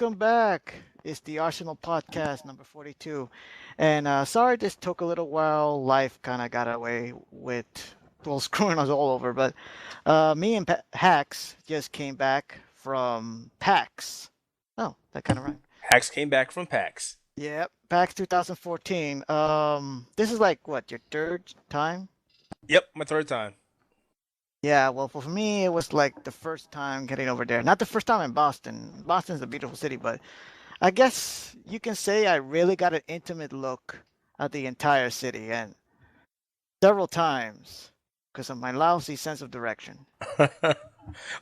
welcome back. It's the Arsenal podcast number 42. And sorry this took a little while. Life kind of got away with, well, screwing us all over. But me and Hacks just came back from PAX. Oh, that kind of rhymed. Hacks came back from PAX. Yep, PAX 2014. This is like, what, your third time? Yep, my third time. Yeah, well, for me, it was like the first time getting over there. Not the first time in Boston. Boston's a beautiful city, but I guess you can say I really got an intimate look at the entire city and several times because of my lousy sense of direction.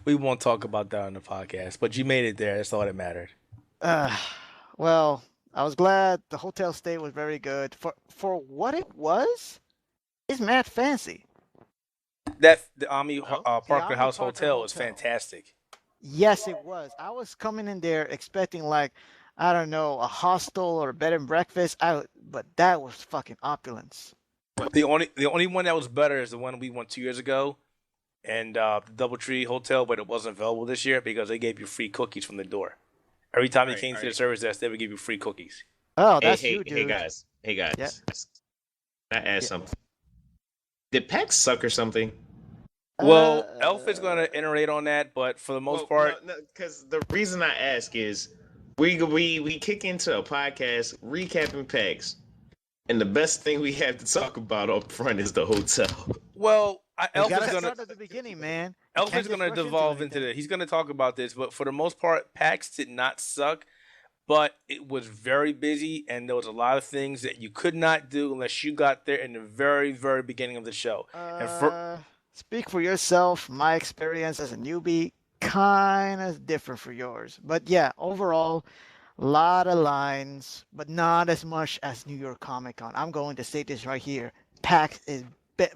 We won't talk about that on the podcast, but you made it there. That's all that mattered. Uh, well, I was glad the hotel stay was very good. For what it was, it's mad fancy. That the Ami Oh, The Parker Omni House Parker Hotel is Hotel. fantastic. Yes, it was. I was coming in there expecting like, I don't know, a hostel or a bed and breakfast. But that was fucking opulence. The only one that was better is the one we went 2 years ago, and the DoubleTree Hotel, but it wasn't available this year because they gave you free cookies from the door. Every time all you right, came all to the right. service desk, they would give you free cookies. Oh, Hey, that's hey, you, hey, dude. guys. Hey, Yeah, guys. Can I ask yeah. something? Did PAX suck or something? Well, Elf is going Uh, to iterate on that, but for the most Well, no, part, no, because the reason I ask is we kick into a podcast recapping PAX, and the best thing we have to talk about up front is the hotel. well, you Elf is gotta going to start at the beginning, man. You Elf can't is going just to rush into devolve into anything. the. He's going to talk about this, but for the most part, PAX did not suck, but it was very busy, and there was a lot of things that you could not do unless you got there in the very, very beginning of the show. And for Uh, Speak for yourself. My experience as a newbie kind of different for yours, but yeah, overall, lot of lines, but not as much as New York Comic Con. I'm going to say this right here. PAX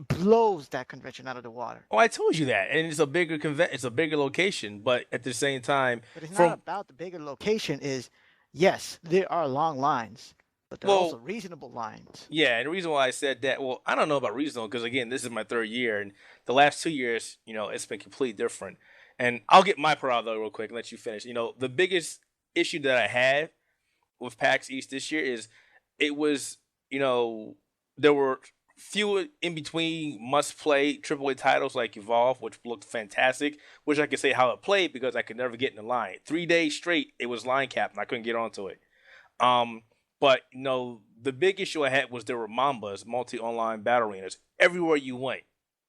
blows that convention out of the water. I told you that, and it's a bigger location, but at the same time, But it's not from about the bigger location. Is yes, there are long lines, but there are also well, reasonable lines. yeah, and the reason why I said that, well, I don't know about reasonable because again, this is my third year, and the last 2 years, it's been completely different. And I'll get my part out though real quick and let you finish. The biggest issue that I had with PAX East this year is it was, there were few in between must play AAA titles like Evolve, which looked fantastic, which I could say how it played because I could never get in the line. 3 days straight, it was line capped and I couldn't get onto it. Um, but the big issue I had was there were Mambas, multi online battle arenas, everywhere you went,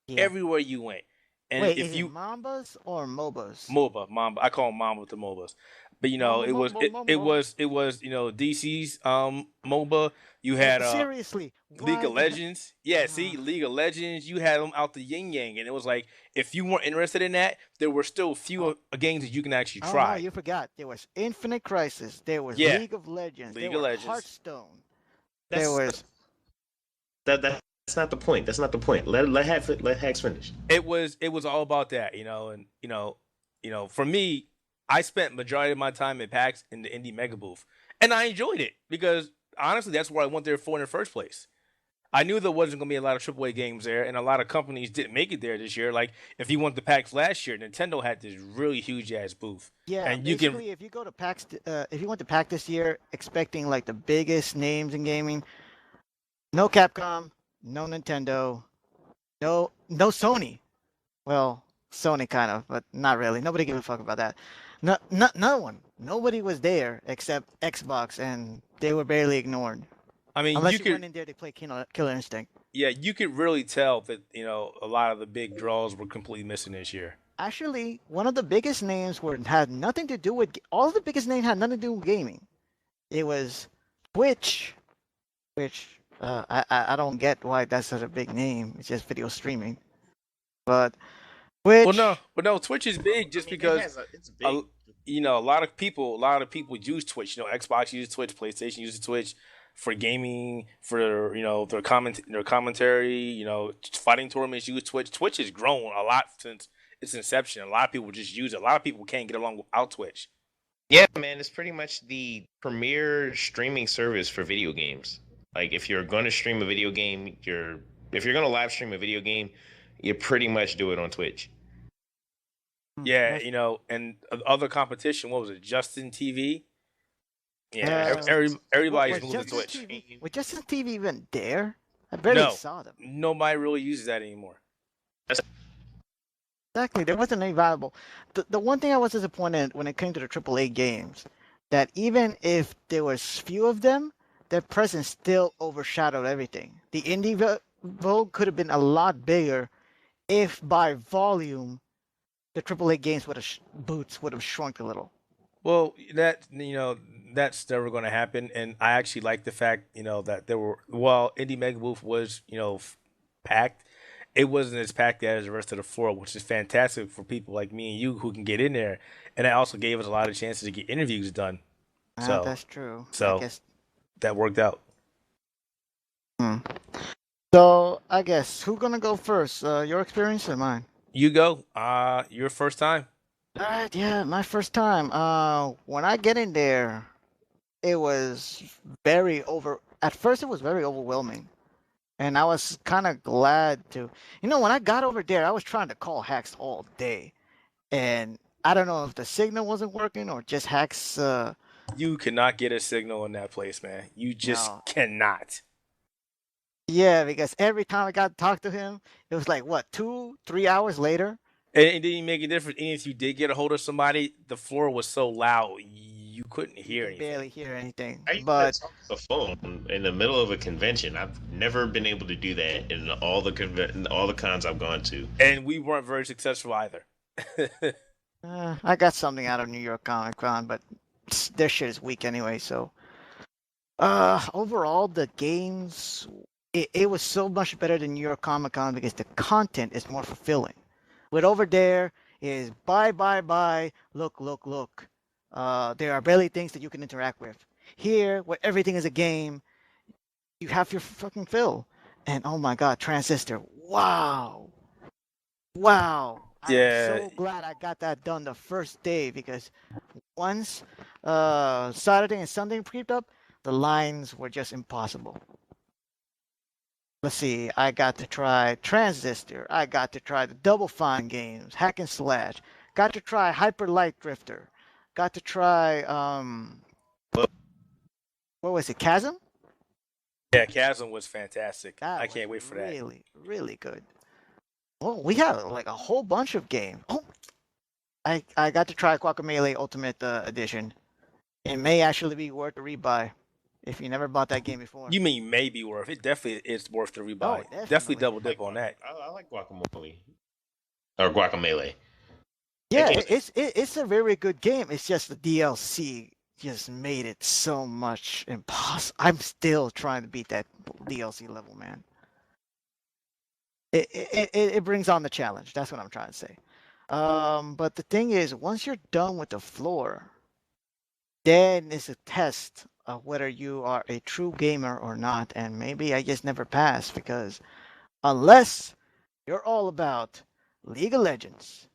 Yeah. everywhere you went. And Wait, is if it you Mambas or MOBAs? Mamba, I call them Mamba with the MOBAs. But Mamba, it was Mamba, it, it Mamba. was it was DC's MOBA. You had Seriously, League why of the heck? Legends. Yeah, see, League of Legends. You had them out the yin yang, and it was like if you weren't interested in that, there were still few Oh, games that you can actually oh no, try. you forgot. There was Infinite Crisis. There was Yeah, League of Legends. There League of were Legends. Hearthstone. There That's was. that's not the point. That's not the point. Let Hacks finish. It was all about that, and for me, I spent majority of my time at PAX in the indie mega booth, and I enjoyed it because honestly, that's what I went there for in the first place. I knew there wasn't going to be a lot of AAA games there, and a lot of companies didn't make it there this year. Like if you went to PAX last year, Nintendo had this really huge ass booth, Yeah, and you can basically, if you go to PAX, if you went to PAX this year expecting like the biggest names in gaming, no Capcom, no Nintendo, no Sony. Well, Sony kind of, but not really. Nobody gave a fuck about that. No one. Nobody was there except Xbox, and they were barely ignored. I mean, Unless you went in there to play Killer Instinct. yeah, you could really tell that a lot of the big draws were completely missing this year. Actually, one of the biggest names had nothing to do with all the biggest names had nothing to do with gaming. It was Twitch, which I don't get why that's such a big name. It's just video streaming, but Well, no, Twitch. but no, Twitch is big I just mean, it because has it's a, big. a lot of people use Twitch. Xbox uses Twitch, PlayStation uses Twitch for gaming, for their commentary. Fighting tournaments use Twitch. Twitch has grown a lot since its inception. A lot of people just use it. A lot of people can't get along without Twitch. Yeah, man, it's pretty much the premier streaming service for video games. Like if you're going to stream a video game, if you're going to live stream a video game, you pretty much do it on Twitch. Yeah, That's and other competition. What was it? Justin TV. Yeah, Uh, everybody's was moving to Justin Twitch. TV? Was Justin TV even there? I barely No, saw them. nobody really uses that anymore. Exactly, there wasn't any viable. The one thing I was disappointed when it came to the AAA games, that even if there was few of them, their presence still overshadowed everything. The indie vogue could have been a lot bigger if by volume the AAA games would have boots would have shrunk a little. Well, that's never going to happen. And I actually like the fact that there were while Indie Mega Booth was packed, it wasn't as packed as the rest of the floor, which is fantastic for people like me and you who can get in there. And it also gave us a lot of chances to get interviews done. So That's true. I so guess. that worked out. Hmm. So I guess who gonna go first? Your experience or mine? You go. Your first time. All right, yeah, my first time. When I get in there, it was very over. At first, it was very overwhelming, and I was kind of glad to. When I got over there, I was trying to call hacks all day, and I don't know if the signal wasn't working or just hacks. You cannot get a signal in that place, man. You just No. cannot. Yeah, because every time I got to talk to him, it was like what 2, 3 hours later. And it didn't make a difference. Even if you did get a hold of somebody, the floor was so loud you couldn't You hear can anything. barely hear anything. I used to But talk to the phone in the middle of a convention. I've never been able to do that in all the cons I've gone to. And we weren't very successful either. I got something out of New York Comic Con, but their shit is weak anyway. So, overall, the games it was so much better than New York Comic Con because the content is more fulfilling. With over there is buy, buy, buy, look. There are barely things that you can interact with. Here, where everything is a game, you have your fucking fill. And oh my god, Transistor! Wow! I am Yeah, so glad I got that done the first day because once Saturday and Sunday creeped up, the lines were just impossible. Let's see, I got to try Transistor. I got to try the Double Fine games, Hack and Slash. Got to try Hyper Light Drifter. Got to try what was it, Chasm? yeah. Chasm was fantastic. That I was can't wait for that. really, really good. Well, we have like a whole bunch of games. Oh, I got to try Guacamelee Ultimate Edition. It may actually be worth a rebuy if you never bought that game before. You mean maybe worth? It definitely is worth the Oh, rebuy. Definitely definitely. double dip on that. I like guacamole or guacamole. That Yeah, game, it's a very good game. It's just the DLC just made it so much impossible. I'm still trying to beat that DLC level, man. It brings on the challenge. That's what I'm trying to say. But the thing is, once you're done with the floor, then it's a test of whether you are a true gamer or not. And maybe I just never passed because unless you're all about League of Legends,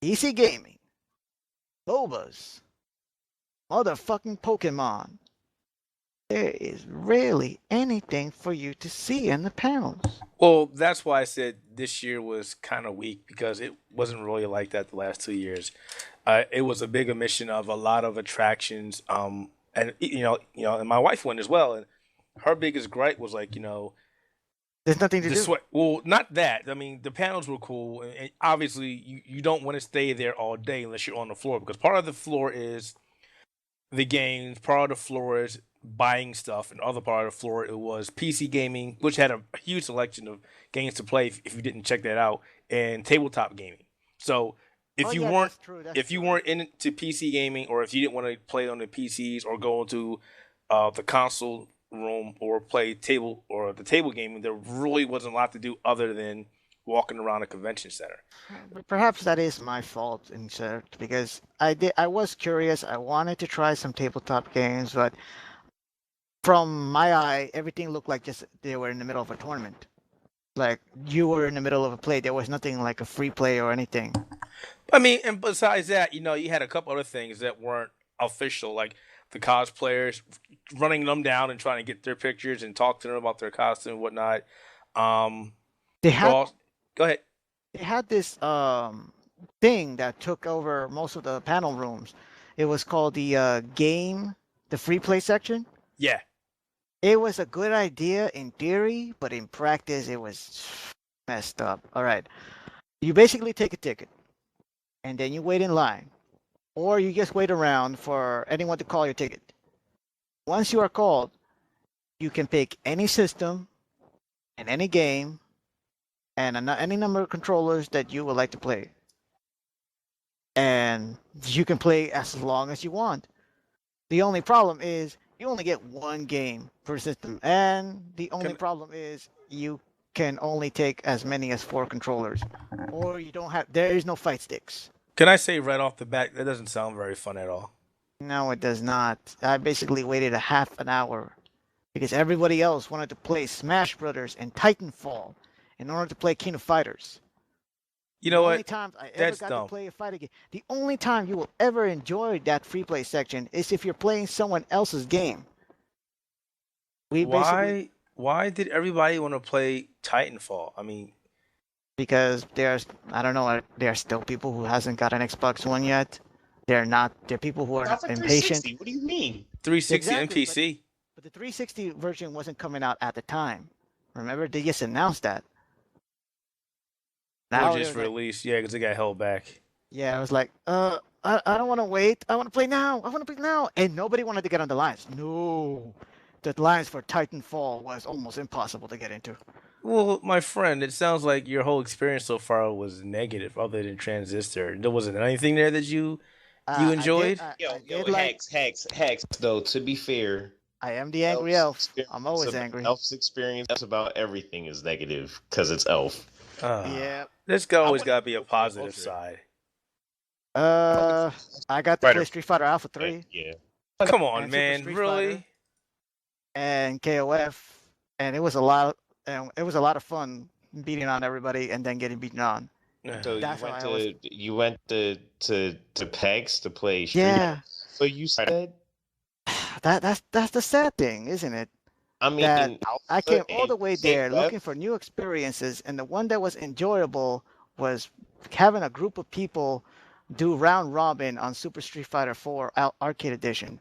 PC gaming, MOBAs, motherfucking Pokemon, there is rarely anything for you to see in the panels. Well, that's why I said this year was kind of weak because it wasn't really like that the last 2 years. It was a big omission of a lot of attractions. And and my wife went as well, and her biggest gripe was like, There's nothing to the do. sweat. Well, not that. I mean, the panels were cool, and obviously you don't want to stay there all day unless you're on the floor because part of the floor is the games, part of the floor is buying stuff, and other part of the floor it was PC gaming, which had a huge selection of games to play if you didn't check that out, and tabletop gaming. So Oh if you yeah, weren't that's true. That's if you true. weren't into PC gaming, or if you didn't want to play on the PCs or go into the console room or play table or the table gaming, there really wasn't a lot to do other than walking around a convention center. But perhaps that is my fault in short, because I was curious. I wanted to try some tabletop games, but from my eye, everything looked like just they were in the middle of a tournament. Like you were in the middle of a play. There was nothing like a free play or anything. I mean, and besides that, you had a couple other things that weren't official, like the cosplayers running them down and trying to get their pictures and talk to them about their costume and whatnot. Um, They so had I'll, go ahead. they had this thing that took over most of the panel rooms. It was called the game the free play section. Yeah. It was a good idea in theory, but in practice, it was messed up. All right. You basically take a ticket and then you wait in line, or you just wait around for anyone to call your ticket. Once you are called, you can pick any system and any game and any number of controllers that you would like to play. And you can play as long as you want. The only problem is you only get one game per system. And the only problem is you can only take as many as 4 controllers. Or there is no fight sticks. Can I say right off the bat, that doesn't sound very fun at all. No, it does not. I basically waited a half an hour because everybody else wanted to play Smash Brothers and Titanfall in order to play King of Fighters. You know The only what? time I ever That's got dumb. to play a fighting game. The only time you will ever enjoy that free play section is if you're playing someone else's game. Why did everybody want to play Titanfall? I mean, Because I don't know, there are still people who hasn't got an Xbox One yet. There are people who are Not for impatient. 360. What do you mean? 360 Exactly, and PC. But the 360 version wasn't coming out at the time. Remember, they just announced that. Or it just was like, released, yeah, because it got held back. yeah, I was like, I don't want to wait. I want to play now. I want to play now. And nobody wanted to get on the lines. No. The lines for Titanfall was almost impossible to get into. Well, my friend, it sounds like your whole experience so far was negative, other than Transistor. There wasn't anything there that you enjoyed. Yo, I did like. hacks. Though to be fair, I am the angry elf. I'm always about, angry. Elf's experience about everything is negative because it's Elf. Yeah. There's always got to be a positive side. I got to play Street Fighter Alpha 3. Yeah. Come on, and Super man, Street really? Fighter. And KOF, and it was a lot. And it was a lot of fun beating on everybody and then getting beaten on. So That's you went to PAX to play Street Yeah. Fighter. So you said That's the sad thing, isn't it? I mean That in I Alpha came all and the way there KOF, looking for new experiences, and the one that was enjoyable was having a group of people do round robin on Super Street Fighter 4 Arcade Edition.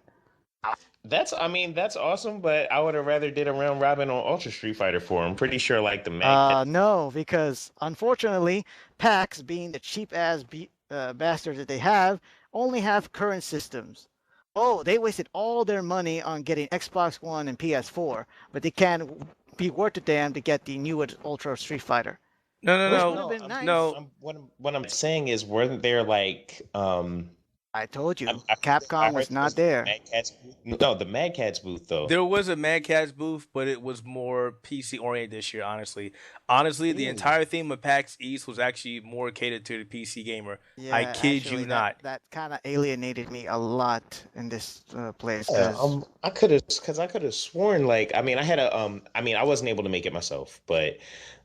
That's awesome, but I would have rather did a round robin on Ultra Street Fighter 4. I'm pretty sure like the Mag No, because unfortunately, PAX, being the cheap ass bastards that they have, only have current systems. Oh, they wasted all their money on getting Xbox One and PS4, but they can't be worth a damn to get the new Ultra Street Fighter. No. Been nice. What I'm saying is, wasn't there like I told you, I Capcom was heard not there. Mad Catz booth. No, the Mad Catz booth though. There was a Mad Catz booth, but it was more PC oriented this year, honestly. Honestly, the entire theme of PAX East was actually more catered to the PC gamer. Yeah, I kid actually, you not. That kind of alienated me a lot in this place. I could have sworn like I wasn't able to make it myself, but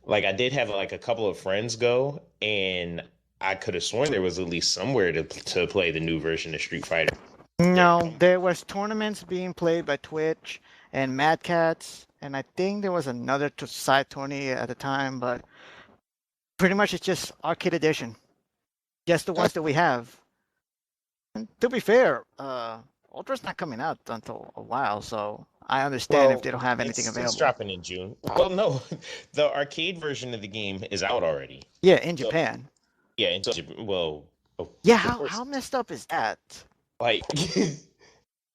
like I did have like a couple of friends go, and I could have sworn there was at least somewhere to play the new version of Street Fighter. No, there was tournaments being played by Twitch and Mad Catz, and I think there was another side tourney at the time, but pretty much it's just Arcade Edition. Just the ones that we have. And to be fair, Ultra's not coming out until a while, so I understand if they don't have anything available. It's dropping in June. Well, no, the arcade version of the game is out already. Yeah, in Japan. Yeah, Yeah, how messed up is that? Like,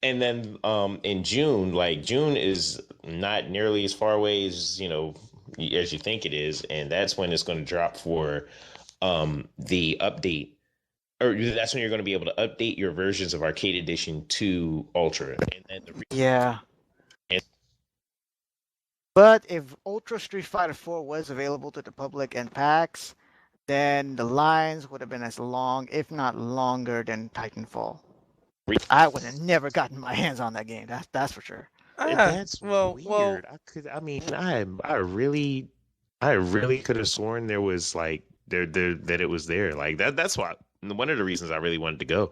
and then in June, like June is not nearly as far away as as you think it is, and that's when it's going to drop for the update, or that's when you're going to be able to update your versions of Arcade Edition to Ultra, and then yeah. But if Ultra Street Fighter 4 was available to the public and PAX, then the lines would have been as long, if not longer, than Titanfall. I would have never gotten my hands on that game. That's for sure. That's weird. I really could have sworn there was like that it was there. Like that's why one of the reasons I really wanted to go.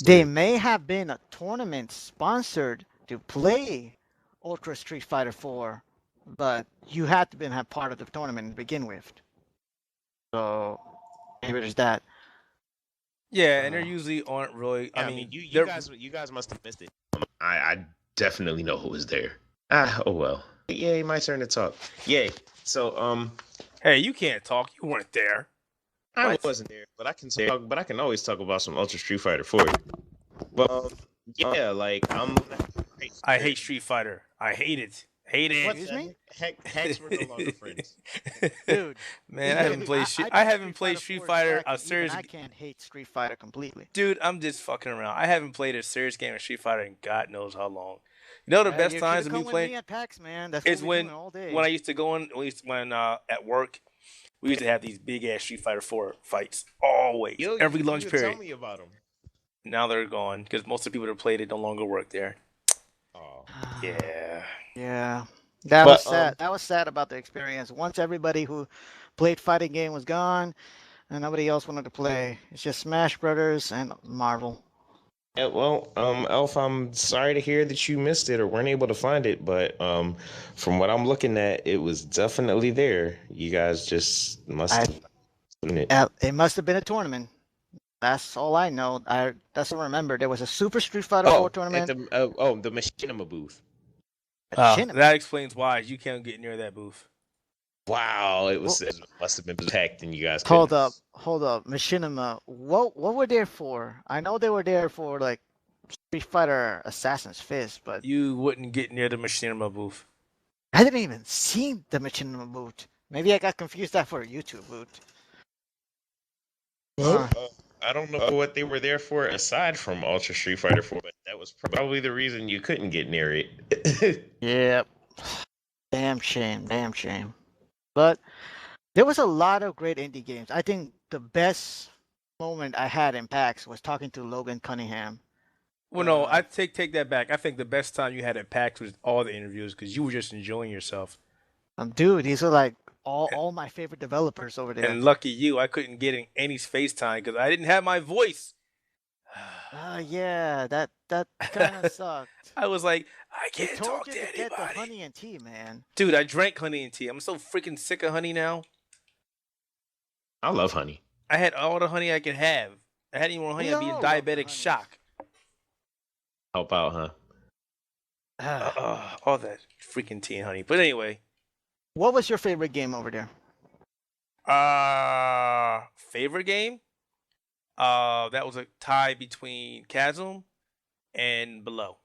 They may have been a tournament sponsored to play Ultra Street Fighter 4, but you had to have part of the tournament to begin with. So maybe there's that. Yeah, and there usually aren't really. You guys must have missed it. I definitely know who was there. Oh well. Yay, my turn to talk. Yay. So Hey, you can't talk. You weren't there. I What? wasn't there, but I can talk. But I can always talk about some Ultra Street Fighter 4. Well, yeah, like I'm. I hate Street Fighter. I hate it. Hate it. What Excuse the me? Hex, we're no longer friends. Dude. Man, I haven't played Street. I haven't played Street Fighter a serious. I can't hate Street Fighter completely. Dude, I'm just fucking around. I haven't played a serious game of Street Fighter in God knows how long. You know the best You times should've of me come with playing me at PAX, man. That's is what we're doing all day. when I used to go in when at work we used to have these big ass Street Fighter 4 fights always every lunch period. Tell me about them. Now they're gone because most of the people that played it no longer work there. Oh. Yeah. Yeah. That was sad. That was sad about the experience. Once everybody who played fighting game was gone, and nobody else wanted to play. It's just Smash Brothers and Marvel. Yeah, well, Elf, I'm sorry to hear that you missed it or weren't able to find it, but from what I'm looking at, it was definitely there. You guys just must have seen it. It must have been a tournament. That's all I know. I doesn't remember. There was a Super Street Fighter 4 tournament. At the Machinima booth. That explains why you can't get near that booth. Wow, it must have been packed and you guys Hold up. Machinima. What were they for? I know they were there for like Street Fighter Assassin's Fist, but You wouldn't get near the Machinima booth. I didn't even see the Machinima booth. Maybe I got confused that for a YouTube booth. I don't know what they were there for aside from Ultra Street Fighter 4, but that was probably the reason you couldn't get near it. Yep. Damn shame. But there was a lot of great indie games. I think the best moment I had in PAX was talking to Logan Cunningham. Well, no, I take that back. I think the best time you had at PAX was all the interviews because you were just enjoying yourself. Dude, these are like all my favorite developers over there. And lucky you, I couldn't get in any space time because I didn't have my voice. Yeah, that kind of sucked. I was like, I I can't told talk you to to get the anybody. honey and tea, man. Dude, I drank honey and tea. I'm so freaking sick of honey now. I love honey. I had all the honey I could have. I had any more honey, We I'd be in all love diabetic honey. shock. Help out, huh? All that freaking tea and honey. But anyway, What was your favorite game over there? favorite game? That was a tie between Chasm and Below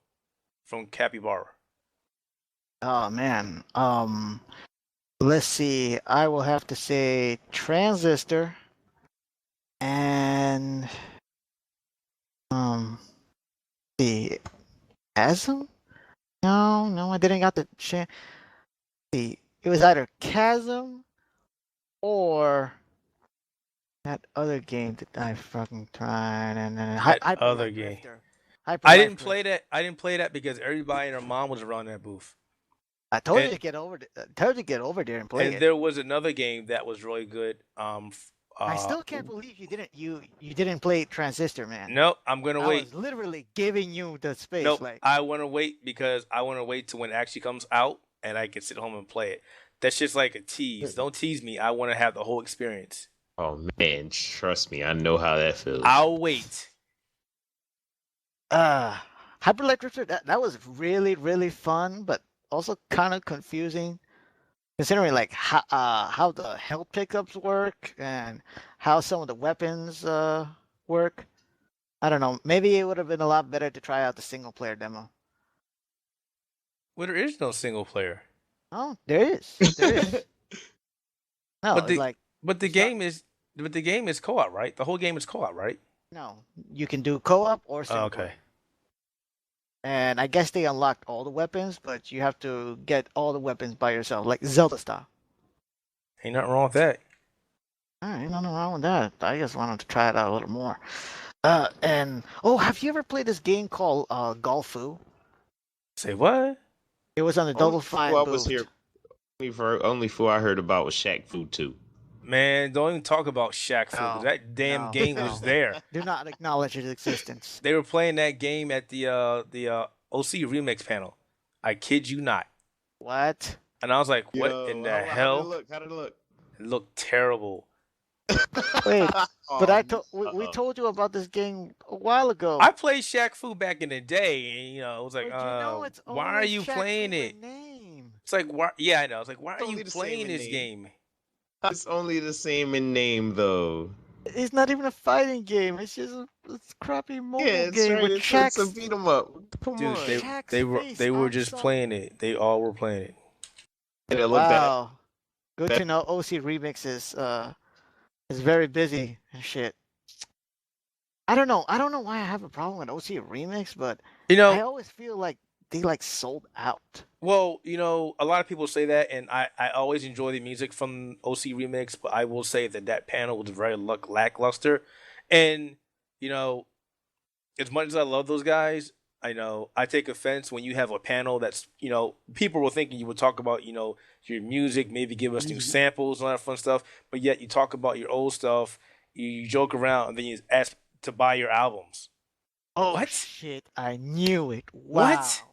from Capybara. Oh man. Let's see. I will have to say Transistor and the Chasm? No, I didn't got the chance. See, it was either Chasm or that other game that I fucking tried, and then other game. Hyper I Life didn't play that. I didn't play that because everybody and their mom was around that booth. I told you and- to get over. Told you to get over there and play And it. there was another game that was really good. I still can't believe you didn't. You didn't play Transistor, man. Nope, I'm gonna I wait. was literally giving you the space. Nope, Like, I want to wait because I want to wait till when it actually comes out and I can sit home and play it. That's just like a tease. Don't tease me. I want to have the whole experience. Oh man, trust me, I know how that feels. I'll wait. Hyper Light Drifter. That was really fun, but also kind of confusing, considering like how the health pickups work and how some of the weapons work. I don't know. Maybe it would have been a lot better to try out the single player demo. Well, there is no single player. Oh, there is. There is. No, But it's like But the game is co-op, right? The whole game is co-op, right? no. You can do co-op or single. Okay. player. And I guess they unlocked all the weapons, but you have to get all the weapons by yourself, like Zelda style. Ain't nothing wrong with that. Ain't nothing wrong with that. I just wanted to try it out a little more. And have you ever played this game called Golfu? Say what? It was on the Double Fine I booth. was here. Only fool I heard about was Shaq Fu 2. Man, don't even talk about Shaq Fu. No, That damn no, game no. was there. Do not acknowledge its existence. They were playing that game at the OC remix panel. I kid you not. What? And I was like, what in the hell? How did it look? It looked terrible. Wait, but Oh, we told you about this game a while ago. I played Shaq Fu back in the day, and it was like, But you know it's why are only you Shaq playing Fu it? in name. It's like, why? Yeah, I know. It's like, why it's are you only the same playing in this name. game? It's only the same in name, though. It's not even a fighting game. It's just it's a crappy Yeah, mobile it's game right. with It's a beat 'em up. Come Dude, on. Shaq's they were face they were on just some. playing it. They all were playing it. Yeah, look that. Wow, good to know. OC Remix is very busy and shit. I don't know. I don't know why I have a problem with OC Remix, but You I know, always feel like they like sold out. well, a lot of people say that, and I always enjoy the music from OC Remix, but I will say that panel was very lackluster, and you know, as much as I love those guys, I know I take offense when you have a panel that's people were thinking you would talk about your music, maybe give us new samples and all that fun stuff, but yet you talk about your old stuff, you joke around, and then you ask to buy your albums. Oh What? shit! I knew it. What? Wow.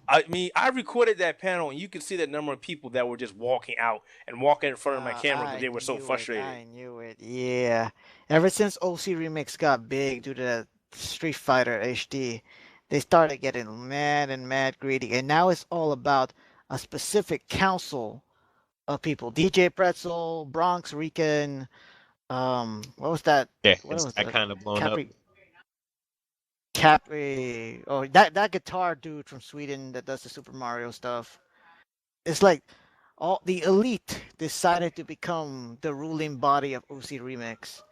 I mean, I recorded that panel, and you could see the number of people that were just walking out and walking in front of my camera because I they were so knew it. frustrated. I knew it. Yeah. Ever since OC Remix got big due to that Street Fighter HD, they started getting mad and mad greedy, and now it's all about a specific council of people. DJ Pretzel, Bronx Rican, what was that? Yeah, What it's was that that? kind of blown up. Capri Capri oh that guitar dude from Sweden that does the Super Mario stuff. It's like all the elite decided to become the ruling body of OC Remix.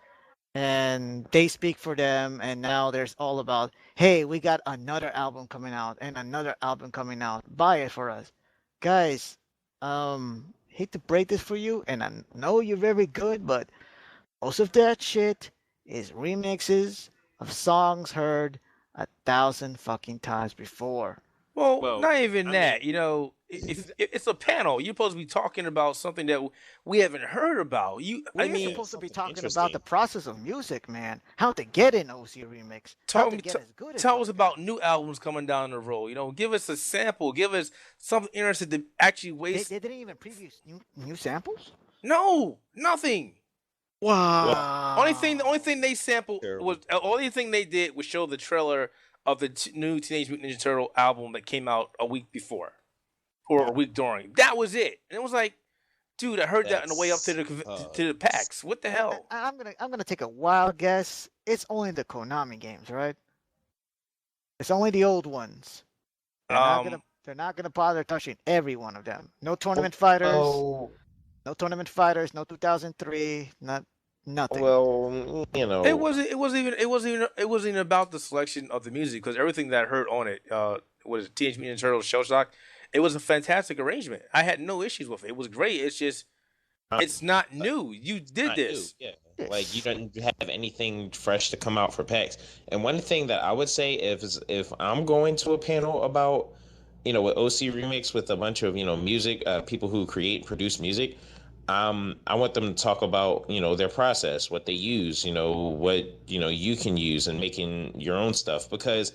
And they speak for them, and now there's all about, hey, we got another album coming out and another album coming out. Buy it for us. Guys, hate to break this for you, and I know you're very good, but most of that shit is remixes of songs heard 1,000 fucking times before. Well, Well, not even I mean, that. If it's a panel, you're supposed to be talking about something that we haven't heard about. I We're mean, supposed to be something talking about interesting. the process of music, man. How to get an OC remix. How talk, to t- get as good as tell those us about guys. new albums coming down the road. Give us a sample. Give us something interesting to actually They, waste. they didn't even preview new samples? No, nothing. Well, The only thing Wow. they sampled was terrible. the only thing they did was show the trailer of the new Teenage Mutant Ninja Turtle album that came out a week before or a week during. That was it, and it was like, dude, I heard that on the way up to That's the PAX. What the hell? I'm gonna take a wild guess. It's only the Konami games, right? It's only the old ones. Um, They're not gonna bother touching every one of them. No tournament fighters, well, no tournament fighters, no 2003, nothing. well, it wasn't even about the selection of the music because everything that I heard on it was Teenage Mutant Ninja Turtles Shell Shock. It was a fantastic arrangement. I had no issues with it. It was great. It's just it's not new. You did not new. this. Yeah, like you Yes. don't have anything fresh to come out for PAX. And one thing that I would say if I'm going to a panel about with OC Remix with a bunch of music people who create and produce music, I want them to talk about their process, what they use, what you can use in making your own stuff because.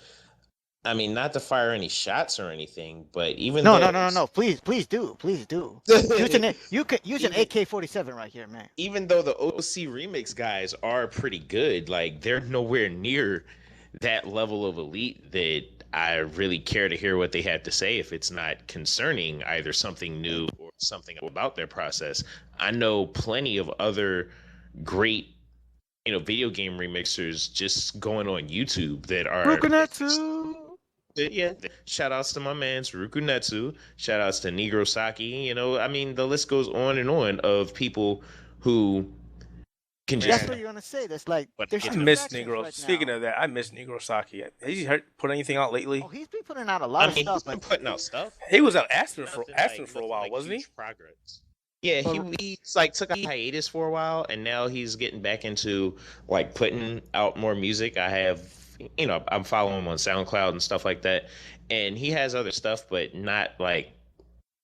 I mean, not to fire any shots or anything, but even No, no, no, no, those, no. Please do, please do. You can use an even AK-47 right here, man. even though the OC remix guys are pretty good, like they're nowhere near that level of elite that I really care to hear what they have to say if it's not concerning either something new or something about their process. I know plenty of other great, video game remixers just going on YouTube that are Rukunetsu. yeah. Shout outs to my man's Rukunetsu. Shout outs to Negro Saki. I mean, the list goes on and on of people who can That's just what Man, you're gonna say. That's like but there's get I to two the miss factions Negro. right Speaking now. of that, I miss Negro Saki. Has he put anything out Oh, lately? he's been putting out a lot I of mean, he's stuff, been but putting out stuff, He was but out Aspen for a nothing while, like wasn't he? huge progress. Yeah, but he's like took a hiatus for a while, and now he's getting back into like putting out more music. I'm following him on SoundCloud and stuff like that, and he has other stuff, but not like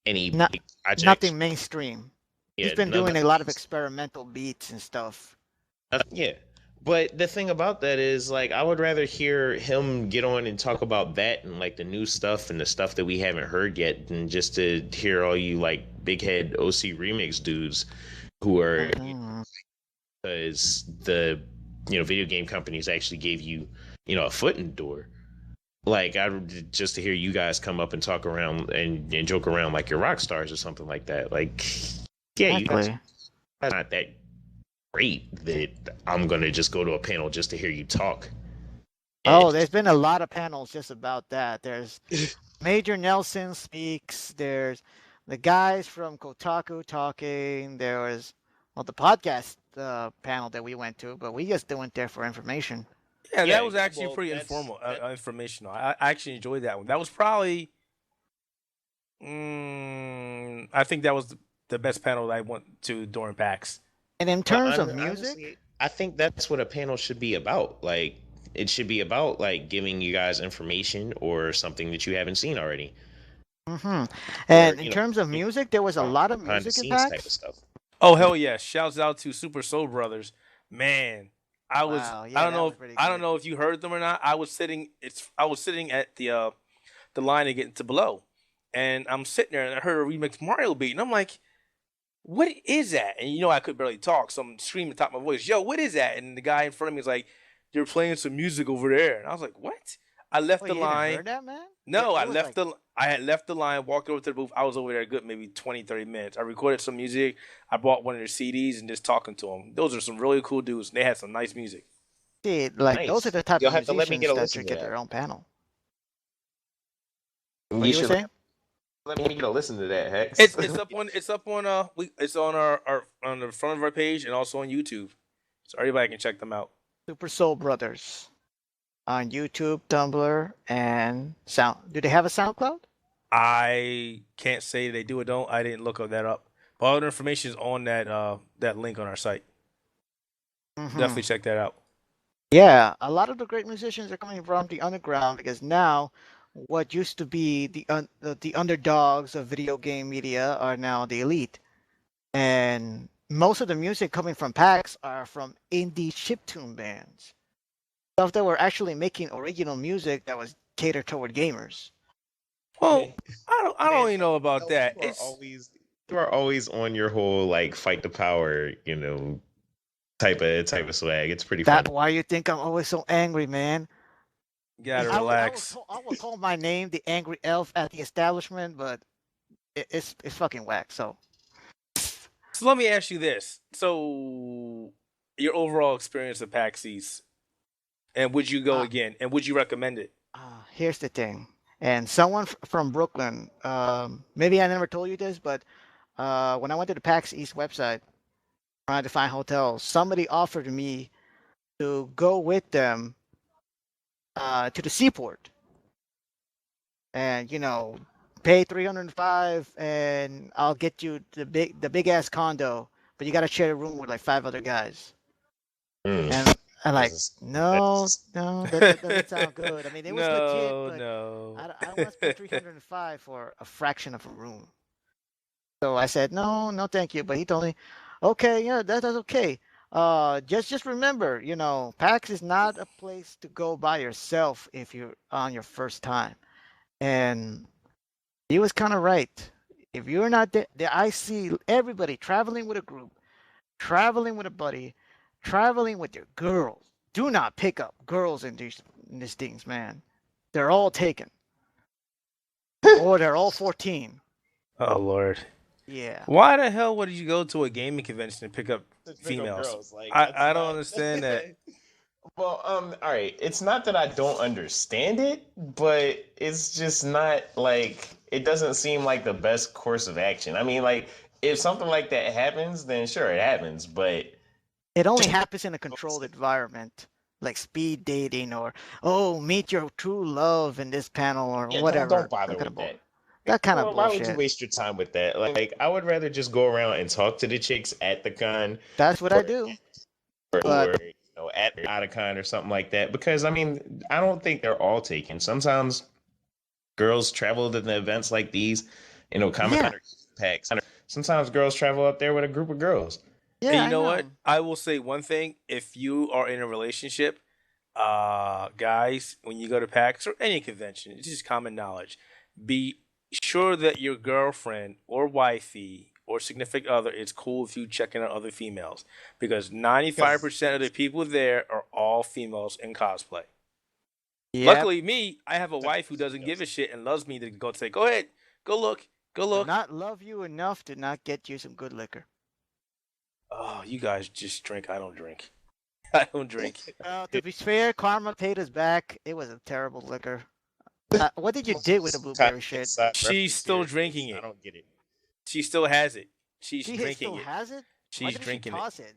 any not big projects. nothing mainstream. He's Yeah, been doing a nothing. lot of experimental beats and stuff. Yeah. But the thing about that is, like, I would rather hear him get on and talk about that and like the new stuff and the stuff that we haven't heard yet than just to hear all you like big head OC remix dudes who are Mhm. because the video game companies actually gave you a foot in the door. Like just to hear you guys come up and talk around and joke around like you're rock stars or something like that. Like, yeah, you guys Exactly. are not that great that I'm gonna just go to a panel just to hear you talk. Oh, there's been a lot of panels just about that. There's Major Nelson speaks. There's the guys from Kotaku talking. There was the podcast panel that we went to, but we just went there for information. Yeah, Yeah, that was actually well, pretty that's informal, that, informational. I actually enjoyed that one. That was probably, I think that was the best panel that I went to during PAX. And in but terms of music, honestly, I think that's what a panel should be about. Like, it should be about like giving you guys information or something that you haven't seen already, hmm or and in terms of music, there was a lot of behind the music in scenes type of PAX. stuff. Oh hell yeah! Shouts out to Super Soul Brothers. Man, Wow, I yeah, don't that know was if pretty I don't good. know if you heard them or not. I was sitting at the line to get into below, and I'm sitting there and I heard a remix Mario beat, and I'm like, what is that? And I could barely talk, so I'm screaming top of my voice, yo, what is that? And the guy in front of me is like, you're playing some music over there. And I was like, what? I left Oh, the you didn't line. hear that, man? No, It was like, I had left the line, walked over to the booth. I was over there a good maybe 20, 30 minutes. I recorded some music. I bought one of their CDs and just talking to them. Those are some really cool dudes. And they had some nice music. see, like those are Nice. the type You'll of have to let me get musicians a that listen should to get their that. own panel. You What you were should saying? let me get a listen to that, Hex. It's on our on the front of our page and also on YouTube. So everybody can check them out. Super Soul Brothers on YouTube, Tumblr, and Sound. Do they have a SoundCloud? I can't say they do or don't. I didn't look that up. But all the information is on that link on our site. Mm-hmm. Definitely check that out. Yeah, a lot of the great musicians are coming from the underground because now what used to be the underdogs of video game media are now the elite. And most of the music coming from PAX are from indie chiptune bands. Stuff that were actually making original music that was catered toward gamers. Well, Man, I don't man, even know about Elf, that. you are always on your whole like fight the power, type of swag. It's pretty That funny. why you think I'm always so angry, man? You gotta I would relax. I would call my name the angry elf at the establishment, but it's fucking whack. So So let me ask you this: so your overall experience of PAX East, and would you go uh, again? And would you recommend it? here's the thing, and someone from Brooklyn, maybe I never told you this, but when I went to the PAX East website trying to find hotels, somebody offered me to go with them to the seaport, and pay 305, and I'll get you the big ass condo, but you got to share a room with like five other guys. Mm. And I'm like, That's- no, that's- no, that doesn't sound good. I mean, it was legit, No, but no. I don't want to spend 305 for a fraction of a room. So I said, no, no, thank you. But he told me, okay, yeah, that's okay. Just remember, PAX is not a place to go by yourself if you're on your first time. And he was kind of right. If you're not there, I see everybody traveling with a group, traveling with a buddy, traveling with your girls. Do not pick up girls in these things, man. They're all taken, or they're all 14. Oh Lord. Yeah. Why the hell would you go to a gaming convention and pick up Pick up females? girls, like, that's I don't not- understand that. Well, all right. It's not that I don't understand it, but it's just not like it doesn't seem like the best course of action. I mean, like if something like that happens, then sure it happens, but It only happens in a controlled environment, like speed dating or meet your true love in this panel or yeah, whatever. don't bother with that. That kind of Why would you bullshit. waste your time with that? Like, I would rather just go around and talk to the chicks at the con That's what I do. or But at Otakon or something like that. Because I mean, I don't think they're all taken. Sometimes girls travel to the events like these, Comic yeah, Con or PAX. Sometimes girls travel up there with a group of girls. And yeah, you I know know. what? I will say one thing: if you are in a relationship, guys, when you go to PAX or any convention, it's just common knowledge. Be sure that your girlfriend or wifey or significant other, it's cool if you checking out other females because 95% of the people there are all females in cosplay. Yep. Luckily, me, I have a wife who doesn't give a shit and loves me to go say, "Go ahead, go look, go Do look." not love you enough to not get you some good liquor. Oh, you guys just drink. I don't drink. I don't drink. To be fair, Karma paid us back. It was a terrible liquor. What did you do with the blueberry shit? She's still drinking it. I don't get it. She still has it. She's She drinking still it. has it? Why She's didn't drinking she it toss it?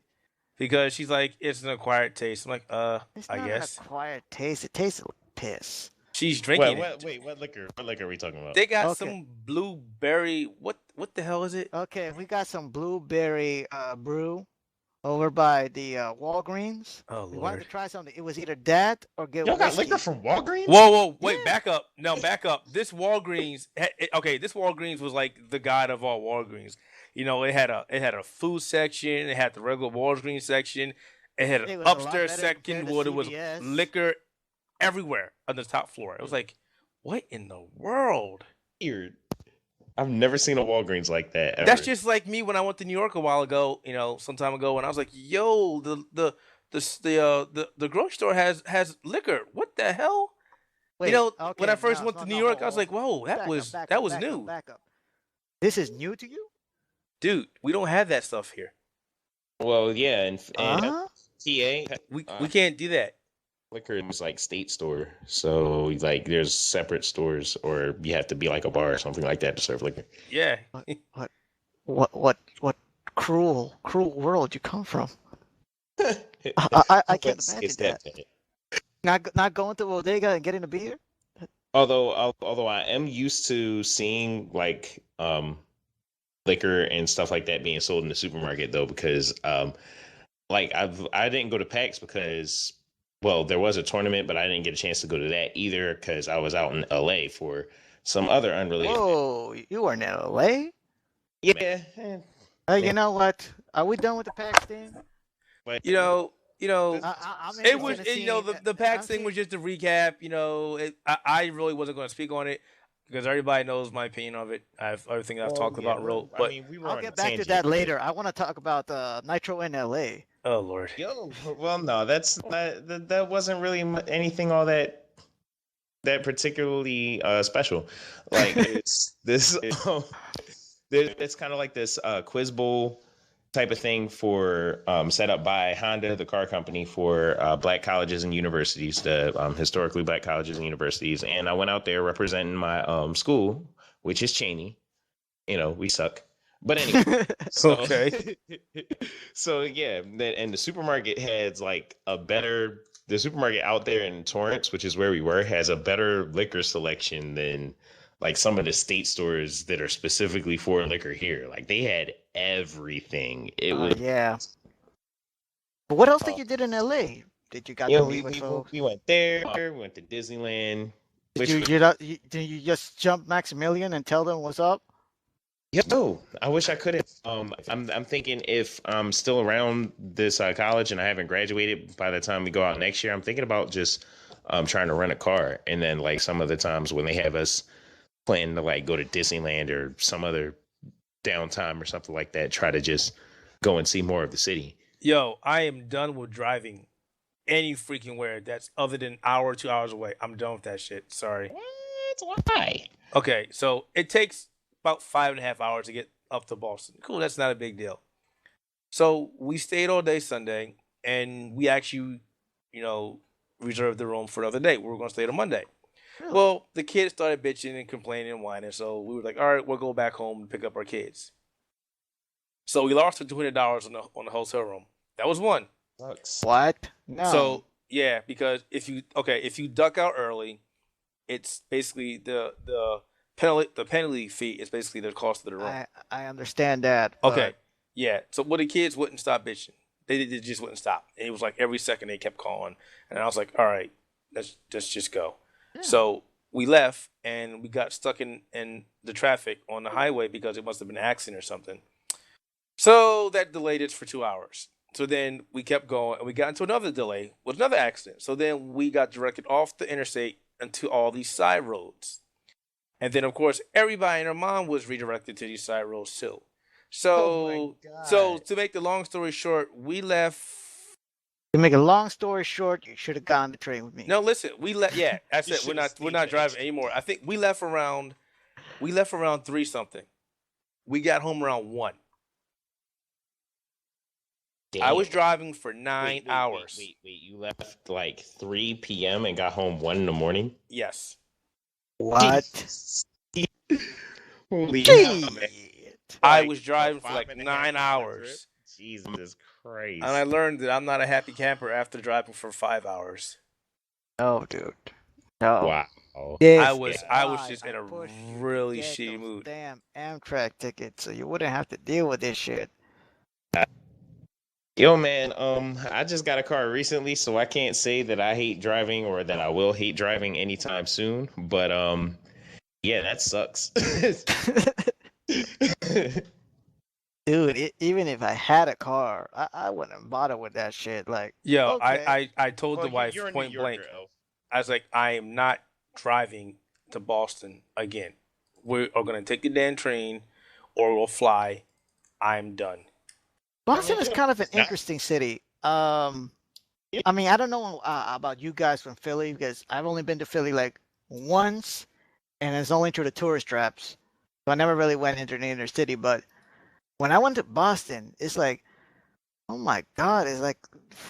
because she's like, it's an acquired taste. I'm like, It's I not guess an acquired taste. It tastes like piss. she's drinking it. Wait, what liquor? What liquor are we talking about? They got Okay. some blueberry. What the hell is it? Okay, we got some blueberry brew over by the Walgreens. Oh We wanted Lord. to try something. It was either that or get Y'all got whiskey. liquor from Walgreens? Whoa, wait, Yeah. back up. No, back up. This Walgreens, okay, this Walgreens was like the god of all Walgreens. You know, it had a food section, it had the regular Walgreens section, it had It an was a lot upstairs better section compared to where there was CVS. liquor everywhere on the top floor. It was like, what in the world? Weird. I've never seen a Walgreens like that ever. That's just like me when I went to New York a while ago, some time ago, and I was like, yo, the grocery store has liquor. What the hell? Wait, when okay, I first no, went no, to New no, York, hold I was on. like, whoa, that Back was up, that was back new. Up, back up. This is new to you? Dude, we don't have that stuff here. Well, yeah, and Huh? TA We can't do that. liquor is like state store, so like there's separate stores, or you have to be like a bar or something like that to serve liquor. Yeah. What cruel world you come from? I can't imagine that. Not going to a bodega and getting a beer? Although I am used to seeing like liquor and stuff like that being sold in the supermarket though, because like I didn't go to PAX because, well, there was a tournament, but I didn't get a chance to go to that either because I was out in LA for some other unrelated. Whoa, you were in LA? Yeah. You know what? Are we done with the PAX thing? But I'm it was interested in seeing- the PAX I'm thing was just a recap. I really wasn't going to speak on it because everybody knows my opinion of it. Everything I've talked about. I mean, we were I'll on get a back to tangent. that later. I want to talk about Nitro in LA. Oh Lord. Yo, well, no, that wasn't really anything all that particularly special. Like it's this, it's kind of like this quiz bowl type of thing for set up by Honda, the car company, for black colleges and universities, the historically black colleges and universities. And I went out there representing my school, which is Cheney. We suck. But anyway, Okay. So yeah, and the supermarket has like the supermarket out there in Torrance, which is where we were, has a better liquor selection than like some of the state stores that are specifically for liquor here. Like they had everything. It was yeah. But what else did you did in LA? Did you got to meet with folks? we went there. We went to Disneyland. Did you just jump Maximilian and tell them what's up? Yo, I wish I could have. I'm thinking if I'm still around this college and I haven't graduated by the time we go out next year, I'm thinking about just trying to rent a car, and then like some of the times when they have us planning to like go to Disneyland or some other downtime or something like that, try to just go and see more of the city. Yo, I am done with driving any freaking where that's other than an hour or 2 hours away. I'm done with that shit. Sorry. What? Why? Okay, so it takes about 5.5 hours to get up to Boston. Cool, that's not a big deal. So we stayed all day Sunday, and we actually, reserved the room for another day. We were going to stay till Monday. Really? Well, the kids started bitching and complaining and whining, so we were like, all right, we'll go back home and pick up our kids. So we lost $200 on the hotel room. That was one. Sucks. What? No. So yeah, because if you duck out early, it's basically the penalty fee is basically the cost of the room. I understand that. Okay, yeah. So the kids wouldn't stop bitching. They just wouldn't stop. And it was like every second they kept calling, and I was like, all right, let's just go. Yeah. So we left and we got stuck in the traffic on the highway because it must have been an accident or something. So that delayed it for 2 hours. So then we kept going and we got into another delay with another accident. So then we got directed off the interstate into all these side roads. And then, of course, everybody and their mom was redirected to these side roads too. So, so God. to make the long story short, we left. To make a long story short, you should have gone the train with me. No, listen, we left. Yeah, I You said should have we're stayed not the driving extra anymore. mile. I think we left around 3 something. We got home around 1. I Damn. was driving for 9 Wait, wait, wait, hours. wait, wait. You left like 3 p.m. and got home 1 in the morning? Yes. What? Jesus. Holy hell, man. Shit. I Like was a driving for like 5.5 9 hour trip? hours. Jesus And I Christ. learned that I'm not a happy camper after driving for 5 hours. No, dude. No. Wow. This I is was why just I in a pushed you to really get shitty those mood. damn Amtrak tickets so you wouldn't have to deal with this shit. Yo, man, I just got a car recently, so I can't say that I hate driving or that I will hate driving anytime soon. But yeah, that sucks. Dude, even if I had a car, I wouldn't bother with that shit. Like, Yo, okay. I told Well, the wife you're a New point blank. Yorker, Elf. I was like, I am not driving to Boston again. We are gonna take the damn train, or we'll fly. I'm done. Boston is Yeah. kind of an interesting city. I mean, I don't know about you guys from Philly because I've only been to Philly like once, and it's only through the tourist traps. So I never really went into the inner city. But when I went to Boston, it's like, oh my God, it's like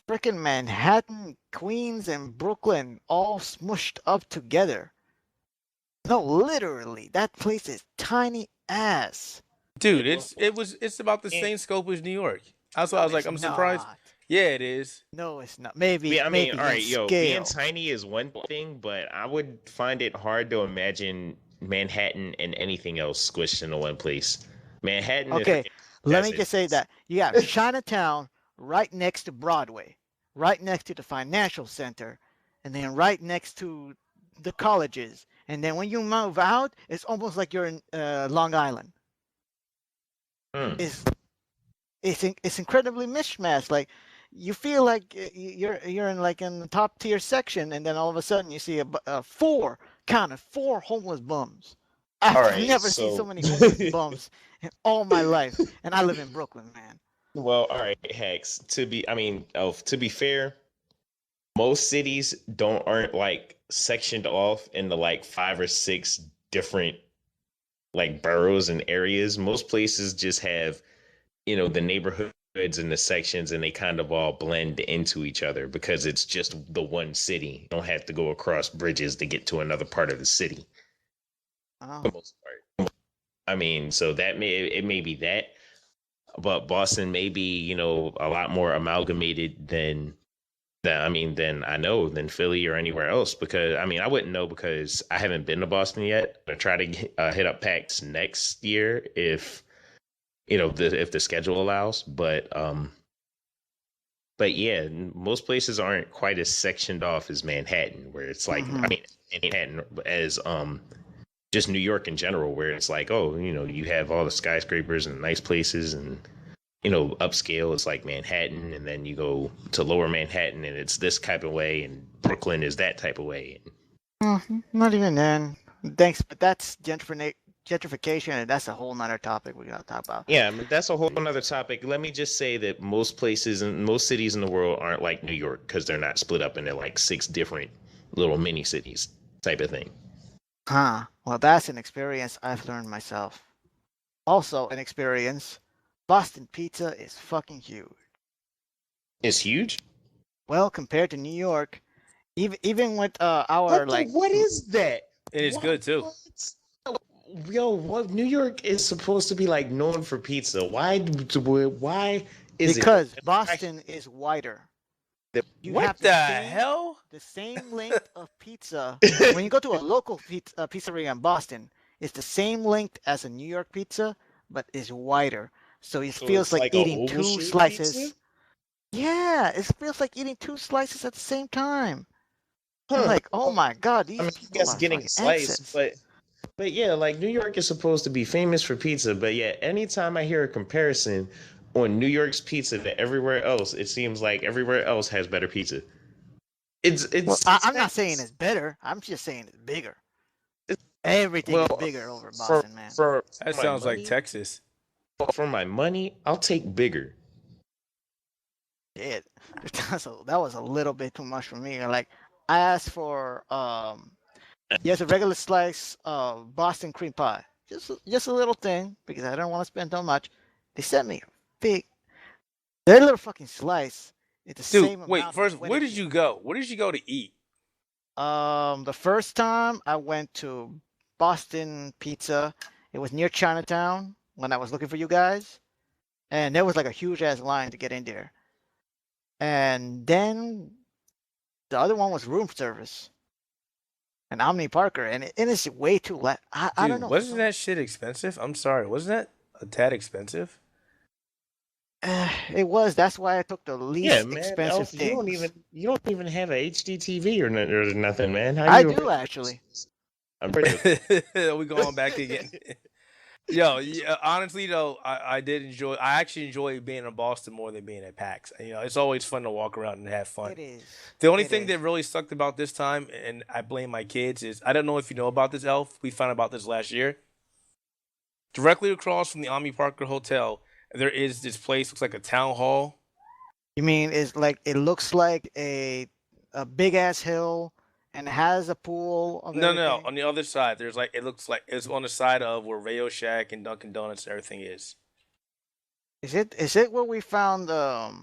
freaking Manhattan, Queens, and Brooklyn all smushed up together. No, literally, that place is tiny ass. Dude, Well, it's about the and- same scope as New York. That's why I No, was like, it's I'm surprised. not. Yeah, it is. No, it's not. Maybe, I mean, maybe all in right, yo, being scale. tiny is one thing, but I would find it hard to imagine Manhattan and anything else squished into one place. Manhattan is Okay, freaking let as me it just say is. that you have Chinatown right next to Broadway, right next to the financial center, and then right next to the colleges. And then when you move out, it's almost like you're in Long Island. Hmm. It's incredibly mishmashed. Like you feel like you're in like in the top tier section, and then all of a sudden you see four homeless bums. All I've right, never seen so so many homeless bums in all my life, and I live in Brooklyn, man. well, all right, Hex. To be fair, most cities aren't like sectioned off into like 5 or 6 different like boroughs and areas. Most places just have, the neighborhoods and the sections, and they kind of all blend into each other because it's just the one city. You don't have to go across bridges to get to another part of the city for Oh, the most part. I mean, so it may be that, but Boston may be, a lot more amalgamated than I know than Philly or anywhere else, because I mean I wouldn't know because I haven't been to Boston yet. I try to hit up PAX next year if if the schedule allows, but yeah, most places aren't quite as sectioned off as Manhattan, where it's like, I mm-hmm. mean, Manhattan as just New York in general, where it's like, oh, you have all the skyscrapers and nice places, and upscale is like Manhattan, and then you go to lower Manhattan and it's this type of way, and Brooklyn is that type of way. Not even then. Thanks, but that's gentrification, and that's a whole nother topic we gotta talk about. Yeah, I mean, that's a whole other topic. Let me just say that most places and most cities in the world aren't like New York because they're not split up into like 6 different little mini cities type of thing. Huh. Well, that's an experience I've learned myself. Also, an experience. Boston pizza is fucking huge. It's huge. Well, compared to New York, even with our like What is that? It is good too. Yo, what New York is supposed to be like known for pizza? Why is because it? Boston is wider. You What have the hell? the same length of pizza. When you go to a local pizzeria in Boston, it's the same length as a New York pizza, but it's wider. So it So feels it's like like a eating oval two shaped slices. pizza? Yeah, it feels like eating two slices at the same time. I'm Huh. like, oh my God, I these mean, I people guess are getting fucking sliced, accents. but yeah, like New York is supposed to be famous for pizza, but yeah, anytime I hear a comparison on New York's pizza to everywhere else, it seems like everywhere else has better pizza. Well, It's I'm not saying it's better. I'm just saying it's bigger. Everything is well bigger over for Boston, man. for That my sounds like money. Texas. for my money, I'll take bigger. Shit, that was a little bit too much for me. Like, I asked for yes, a regular slice of Boston cream pie, just a little thing because I don't want to spend so much. They sent me a big, their little fucking slice. It's the Dude, same wait. amount of First, what where it did is. you go? Where did you go to eat? The first time I went to Boston Pizza, it was near Chinatown when I was looking for you guys, and there was like a huge ass line to get in there. And then the other one was room service, and Omni Parker, and it is way too less. I don't Dude, know for wasn't some. that shit expensive? I'm sorry, wasn't that a tad expensive? It was. That's why I took the Yeah, least man, expensive Elf, things. you don't even have a HDTV or nothing, man. How I you? do actually. I'm pretty. We going back again. Yo, yeah, honestly though, I did enjoy. I actually enjoy being in Boston more than being at PAX. You know, it's always fun to walk around and have fun. It is. The only It thing is. that really sucked about this time, and I blame my kids, is I don't know if you know about this, Elf. We found about this last year. Directly across from the Omni Parker Hotel, there is this place. Looks like a town hall. You mean it's like it looks like a big ass hill and has a pool of No, no, no. everything? On the other side, there's like it looks like it's on the side of where Radio Shack and Dunkin' Donuts and everything is. Is it where we found the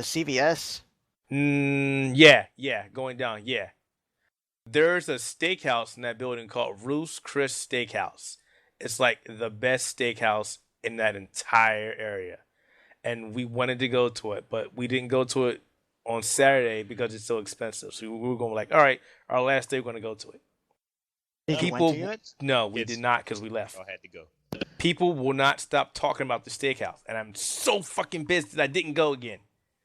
CVS? Yeah, going down. Yeah, there's a steakhouse in that building called Roost Chris Steakhouse. It's like the best steakhouse in that entire area, and we wanted to go to it, but we didn't go to it on Saturday because it's so expensive. So we were going like, all right, our last day we're going to go to it. Did you went to People, it? no, we It's- did not because we left. I had to go. People will not stop talking about the steakhouse, and I'm so fucking pissed that I didn't go again.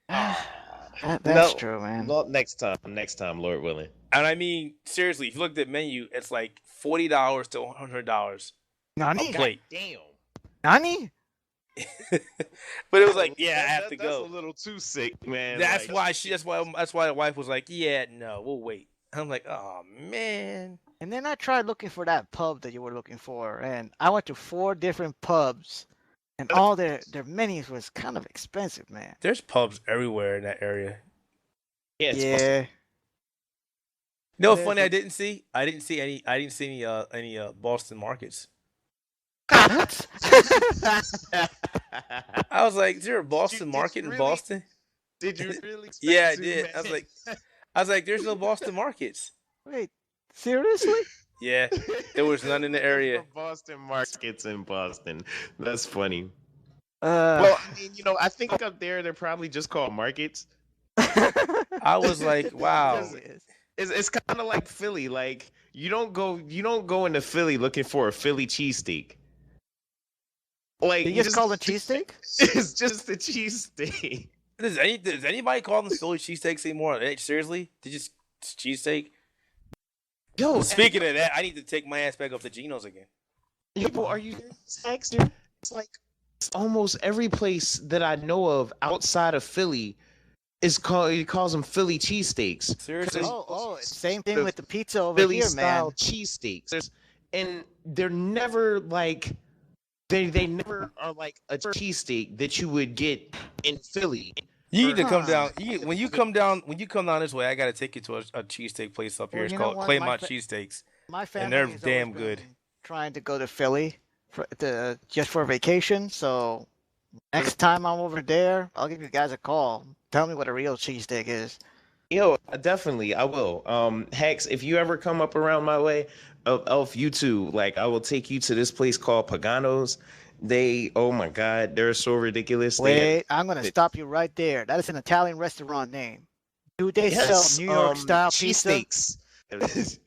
That's true, man. Well, next time, Lord willing. And I mean, seriously, if you look at the menu, it's like $40 to $100 a Nani? plate. Damn. Nani? But it was like, yeah, I have to That's go. a little too sick, man. That's Like, why that's why the wife was like, yeah, no, we'll wait. I'm like, oh man. And then I tried looking for that pub that you were looking for, and I went to 4 different pubs, and all their menus was kind of expensive, man. There's pubs everywhere in that area. yeah, it's Yeah. You know what's There's funny? a- I didn't see any Boston markets. What? I was like, is there a Boston did market you in really? Boston? Did you really? Yeah, I expect to, did. man? I was like, there's no Boston markets. Wait, seriously? Yeah, there was none in the Looking area. for Boston markets in Boston. That's funny. Uh, Well, I mean, I think up there they're probably just called markets. I was like, wow. It's kind of like Philly. Like you don't go into Philly looking for a Philly cheesesteak. Like You just call it cheesesteak? It's just a cheesesteak. Does anybody call them Philly cheesesteaks anymore? Hey, seriously? They just cheesesteak? Yo, Speaking of that, I need to take my ass back up to Geno's again. people, are you serious, dude? It's like almost every place that I know of outside of Philly he calls them Philly cheesesteaks. Seriously? Same thing with the pizza over Philly here, style man. cheesesteaks. And they're never like they never are like a cheesesteak that you would get in Philly. You need to come Huh. down. When you come down this way, I gotta take you to a cheesesteak place up here. Well, It's you know called what? Claymont Cheesesteaks. My family they're has always damn been good. Trying to go to Philly just for vacation. So next time I'm over there, I'll give you guys a call. Tell me what a real cheesesteak is. Yo, definitely, I will. Hex, if you ever come up around my way, Elf, you too. Like, I will take you to this place called Pagano's. Oh my God, they're so ridiculous. Wait, I'm gonna stop you right there. That is an Italian restaurant name. Do they sell New York style pizza? cheesesteaks.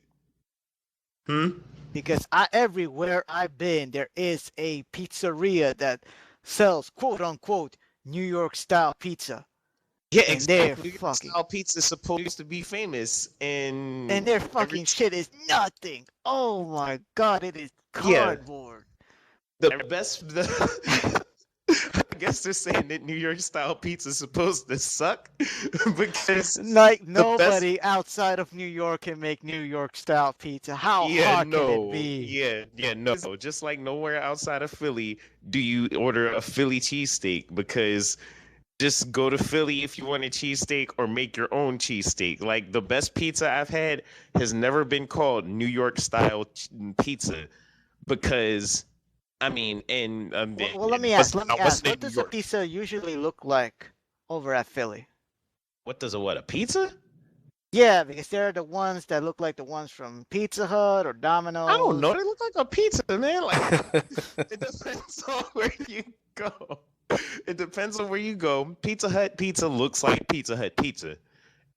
Because everywhere I've been, there is a pizzeria that sells quote unquote New York style pizza. Yeah, And they're exactly. fucking- Style pizza is supposed to be famous, and And their fucking shit is nothing. Oh my god, it is Yeah. cardboard. the best. guess they're saying that New York style pizza is supposed to suck because Like the best. nobody outside of New York can make New York style pizza. How hard can it be? No. Just like nowhere outside of Philly do you order a Philly cheesesteak, because just go to Philly if you want a cheesesteak or make your own cheesesteak. Like, the best pizza I've had has never been called New York style pizza, because I mean, and Well, let me ask. Let me ask. What does a pizza usually look like over at Philly? What does a pizza? Yeah, because they're the ones that look like the ones from Pizza Hut or Domino's. I don't know. They look like a pizza, man. Like, it depends on where you go. It depends on where you go. Pizza Hut pizza looks like Pizza Hut pizza.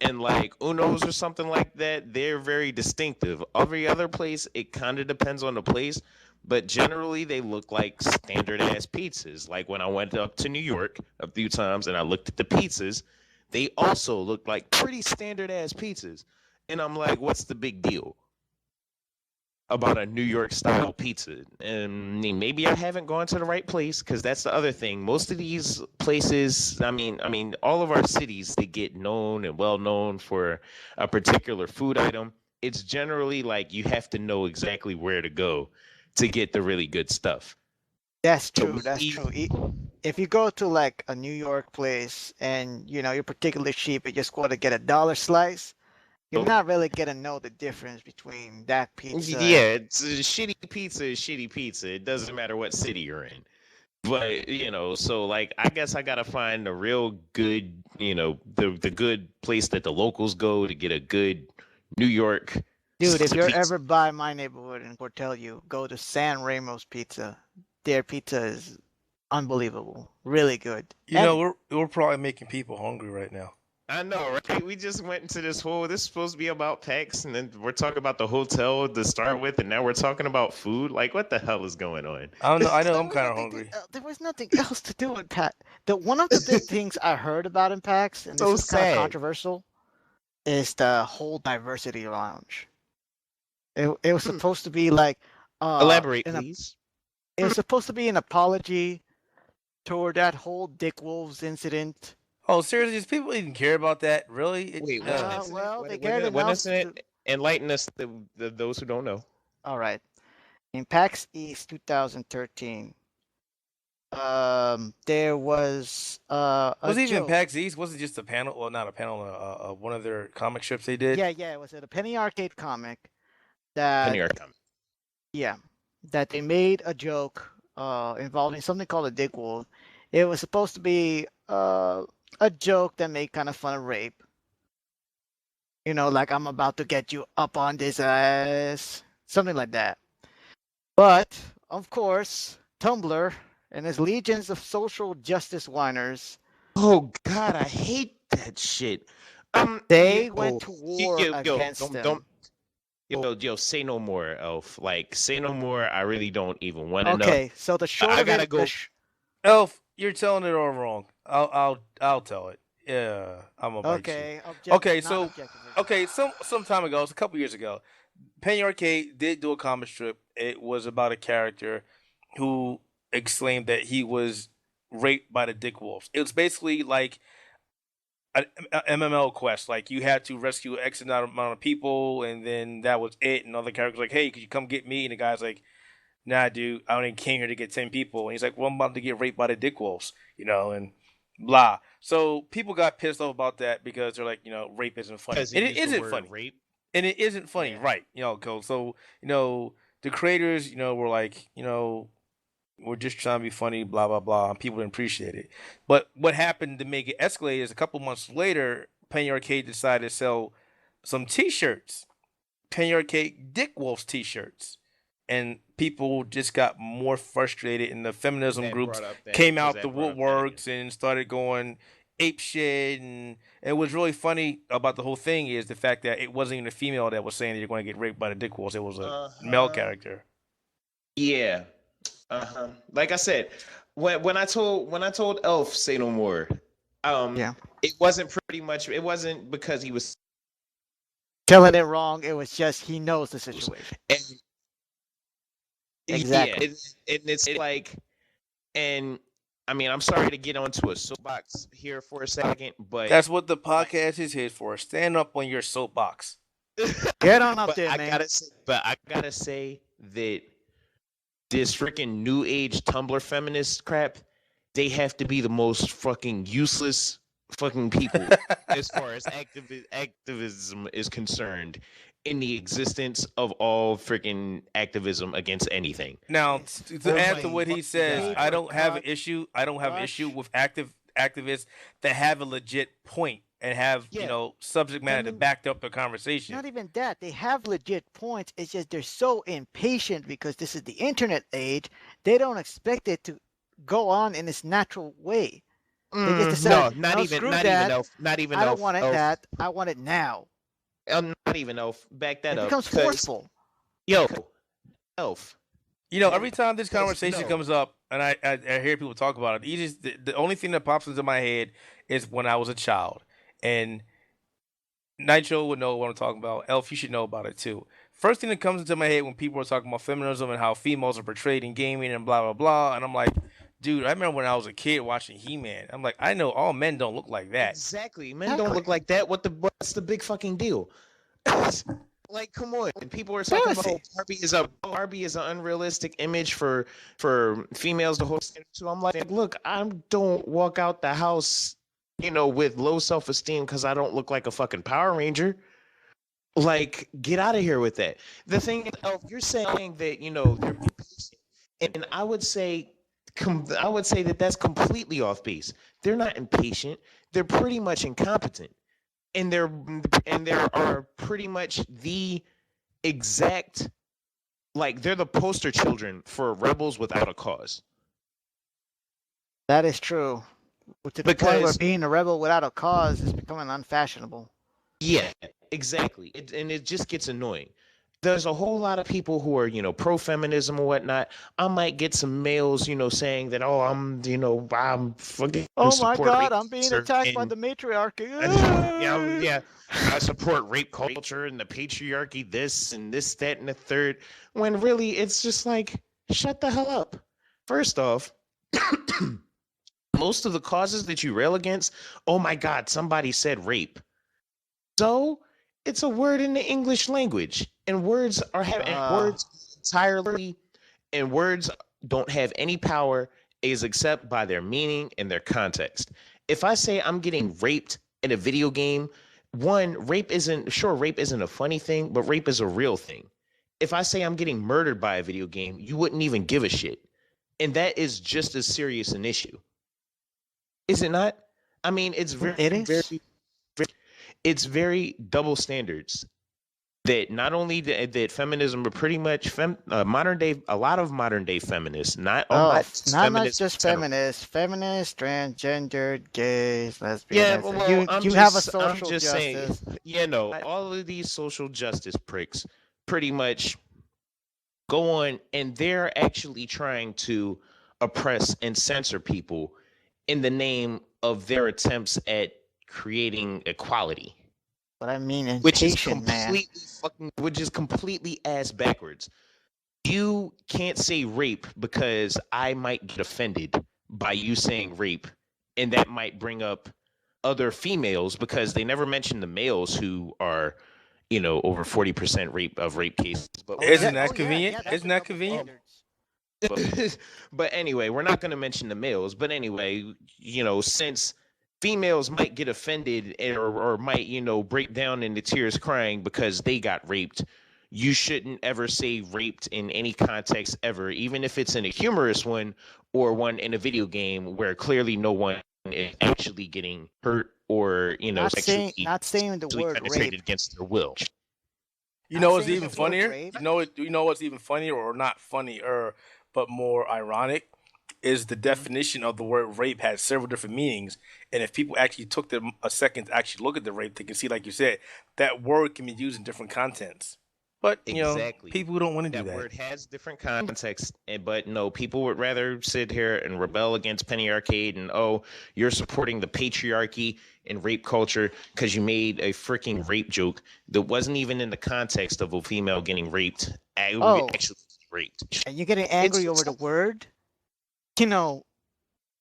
And like Uno's or something like that, they're very distinctive. Every other place, it kind of depends on the place, but generally they look like standard ass pizzas. Like when I went up to New York a few times and I looked at the pizzas, they also looked like pretty standard ass pizzas. And I'm like, what's the big deal about a New York style pizza? And maybe I haven't gone to the right place, because that's the other thing. Most of these places, I mean, all of our cities, they get known and well known for a particular food item. It's generally like you have to know exactly where to go to get the really good stuff. That's true. That's true. If you go to like a New York place and you're particularly cheap and just going to get a dollar slice, you're not really gonna know the difference between that pizza. Yeah, it's shitty pizza is shitty pizza. It doesn't matter what city you're in. But so like I guess I gotta find a real good, the good place that the locals go to get a good New York. Dude, if you're ever by my neighborhood in Cortelio, go to San Ramos Pizza. Their pizza is unbelievable, really good. We're probably making people hungry right now. I know, right? We just went into this is supposed to be about PAX, and then we're talking about the hotel to start with, and now we're talking about food. Like, what the hell is going on? I don't know. I know I'm kind of hungry. There was nothing else to do in PAX. One of the big things I heard about in PAX, and this So is kind sad. of controversial, is the whole diversity lounge. It was supposed to be like elaborate, please. It was supposed to be an apology toward that whole Dickwolves incident. Oh, seriously? Does people even care about that? Really? Wait, well, they cared enough to... Enlighten us, those who don't know. All right. In PAX East 2013, there was was it even PAX East? Was it just a panel? Well, not a panel. One of their comic strips they did. Yeah. It was at a Penny Arcade comic. That they made a joke involving something called a Dickwolf. It was supposed to be a joke that made kind of fun of rape. Like, I'm about to get you up on this ass. Something like that. But, of course, Tumblr and his legions of social justice whiners. Oh, God, I hate that shit. They went to war against them. Yo, say no more, Elf. Like, say no more. I really don't even want to know. Okay, so the short I of gotta it, go. Elf, you're telling it all wrong. I'll tell it. Yeah, I'm gonna bite you. Okay, some time ago, it's a couple years ago, Penny Arcade did do a comic strip. It was about a character who exclaimed that he was raped by the Dickwolves. It was basically like an MMO quest. Like, you had to rescue X amount of people, and then that was it. And other characters like, hey, could you come get me? And the guy's like, nah, dude, I only came here to get 10 people. And he's like, well, I'm about to get raped by the Dickwolves, and blah. So people got pissed off about that because they're like, rape isn't funny. And it isn't funny. Rape. And it isn't funny, right? So, the creators, were like, we're just trying to be funny, blah, blah, blah. And people didn't appreciate it. But what happened to make it escalate is a couple months later, Penny Arcade decided to sell some t-shirts. Penny Arcade Dickwolves t-shirts. And people just got more frustrated, and the feminism groups came out the woodworks and started going ape shit. And it was really funny about the whole thing is the fact that it wasn't even a female that was saying that you're going to get raped by the Dickwolves. It was a male character. Yeah. Like I said, when I told Elf say no more, it wasn't it wasn't because he was telling it wrong. It was just he knows the situation. Exactly. Yeah, it's like, and I mean, I'm sorry to get onto a soapbox here for a second, but That's what the podcast is here for. Stand up on your soapbox. Get on up but there, I man. gotta say that this freaking new age Tumblr feminist crap, they have to be the most fucking useless fucking people as far as activism is concerned in the existence of all freaking activism against anything. Now, to add to Everybody what he says, paid I for don't have an cuts, issue. I don't have an such. issue with activists that have a legit point and have Yeah. subject matter to Femi- back up the conversation. Not even that. They have legit points. It's just they're so impatient because this is the internet age. They don't expect it to go on in its natural way. They just no, decide, not no, even, screw not that. even Elf, not even I don't Elf. want it Elf. that. I want it now. Not even Elf. Back that It up. becomes 'cause- forceful. Yo, Elf. Every time this Yes, conversation no. comes up, and I hear people talk about it, the only thing that pops into my head is when I was a child. And Nitro would know what I'm talking about. Elf, you should know about it too. First thing that comes into my head when people are talking about feminism and how females are portrayed in gaming and blah, blah, blah. And I'm like, dude, I remember when I was a kid watching He-Man. I'm like, I know all men don't look like that. Exactly. Men don't look like that. What's the big fucking deal? Like, come on. People are talking about Barbie is an unrealistic image for females to hold. So I'm like, look, I don't walk out the house, with low self-esteem because I don't look like a fucking Power Ranger. Like, get out of here with that. The thing is, you're saying that they're impatient, and I would say that that's completely off base. They're not impatient. They're pretty much incompetent. And there are pretty much the exact, like, they're the poster children for rebels without a cause. That is true. To the point where Because- being a rebel without a cause is becoming unfashionable. Yeah, exactly. And it just gets annoying. There's a whole lot of people who are, pro-feminism or whatnot. I might get some mails, saying that, I'm fucking Oh my support God, rape I'm being culture attacked by and- the matriarchy. yeah. I support rape culture and the patriarchy, this and this, that, and the third. When really, it's just like, shut the hell up. First off, most of the causes that you rail against, oh my God, somebody said rape. So it's a word in the English language, and words don't have any power is except by their meaning and their context. If I say I'm getting raped in a video game, rape isn't a funny thing, but rape is a real thing. If I say I'm getting murdered by a video game, you wouldn't even give a shit. And that is just as serious an issue. Is it not? I mean, it's very double standards that not only that feminism, but pretty much modern day, a lot of modern day feminists, not just feminists, feminists, transgendered, gays, lesbians. Yeah, well, you have a social justice. Saying, all of these social justice pricks pretty much go on, and they're actually trying to oppress and censor people in the name of their attempts at creating equality. But I mean, Which is completely ass backwards. You can't say rape because I might get offended by you saying rape, and that might bring up other females because they never mention the males who are, over 40% rape cases. But Isn't that convenient? Isn't that convenient? But anyway, we're not going to mention the males. But anyway, since females might get offended or might, break down into tears crying because they got raped, you shouldn't ever say raped in any context ever, even if it's in a humorous one or one in a video game where clearly no one is actually getting hurt or, not saying the word penetrated rape against their will. You know what's even funnier? You know what's even funnier, or not funnier, but more ironic, is the definition of the word rape has several different meanings. And if people actually took them a second to actually look at the rape, they can see, like you said, that word can be used in different contents. But Exactly. People don't want to do that. That word has different contexts, but no, people would rather sit here and rebel against Penny Arcade and, you're supporting the patriarchy and rape culture because you made a freaking rape joke that wasn't even in the context of a female getting raped. Actually raped. and you're getting angry over the word.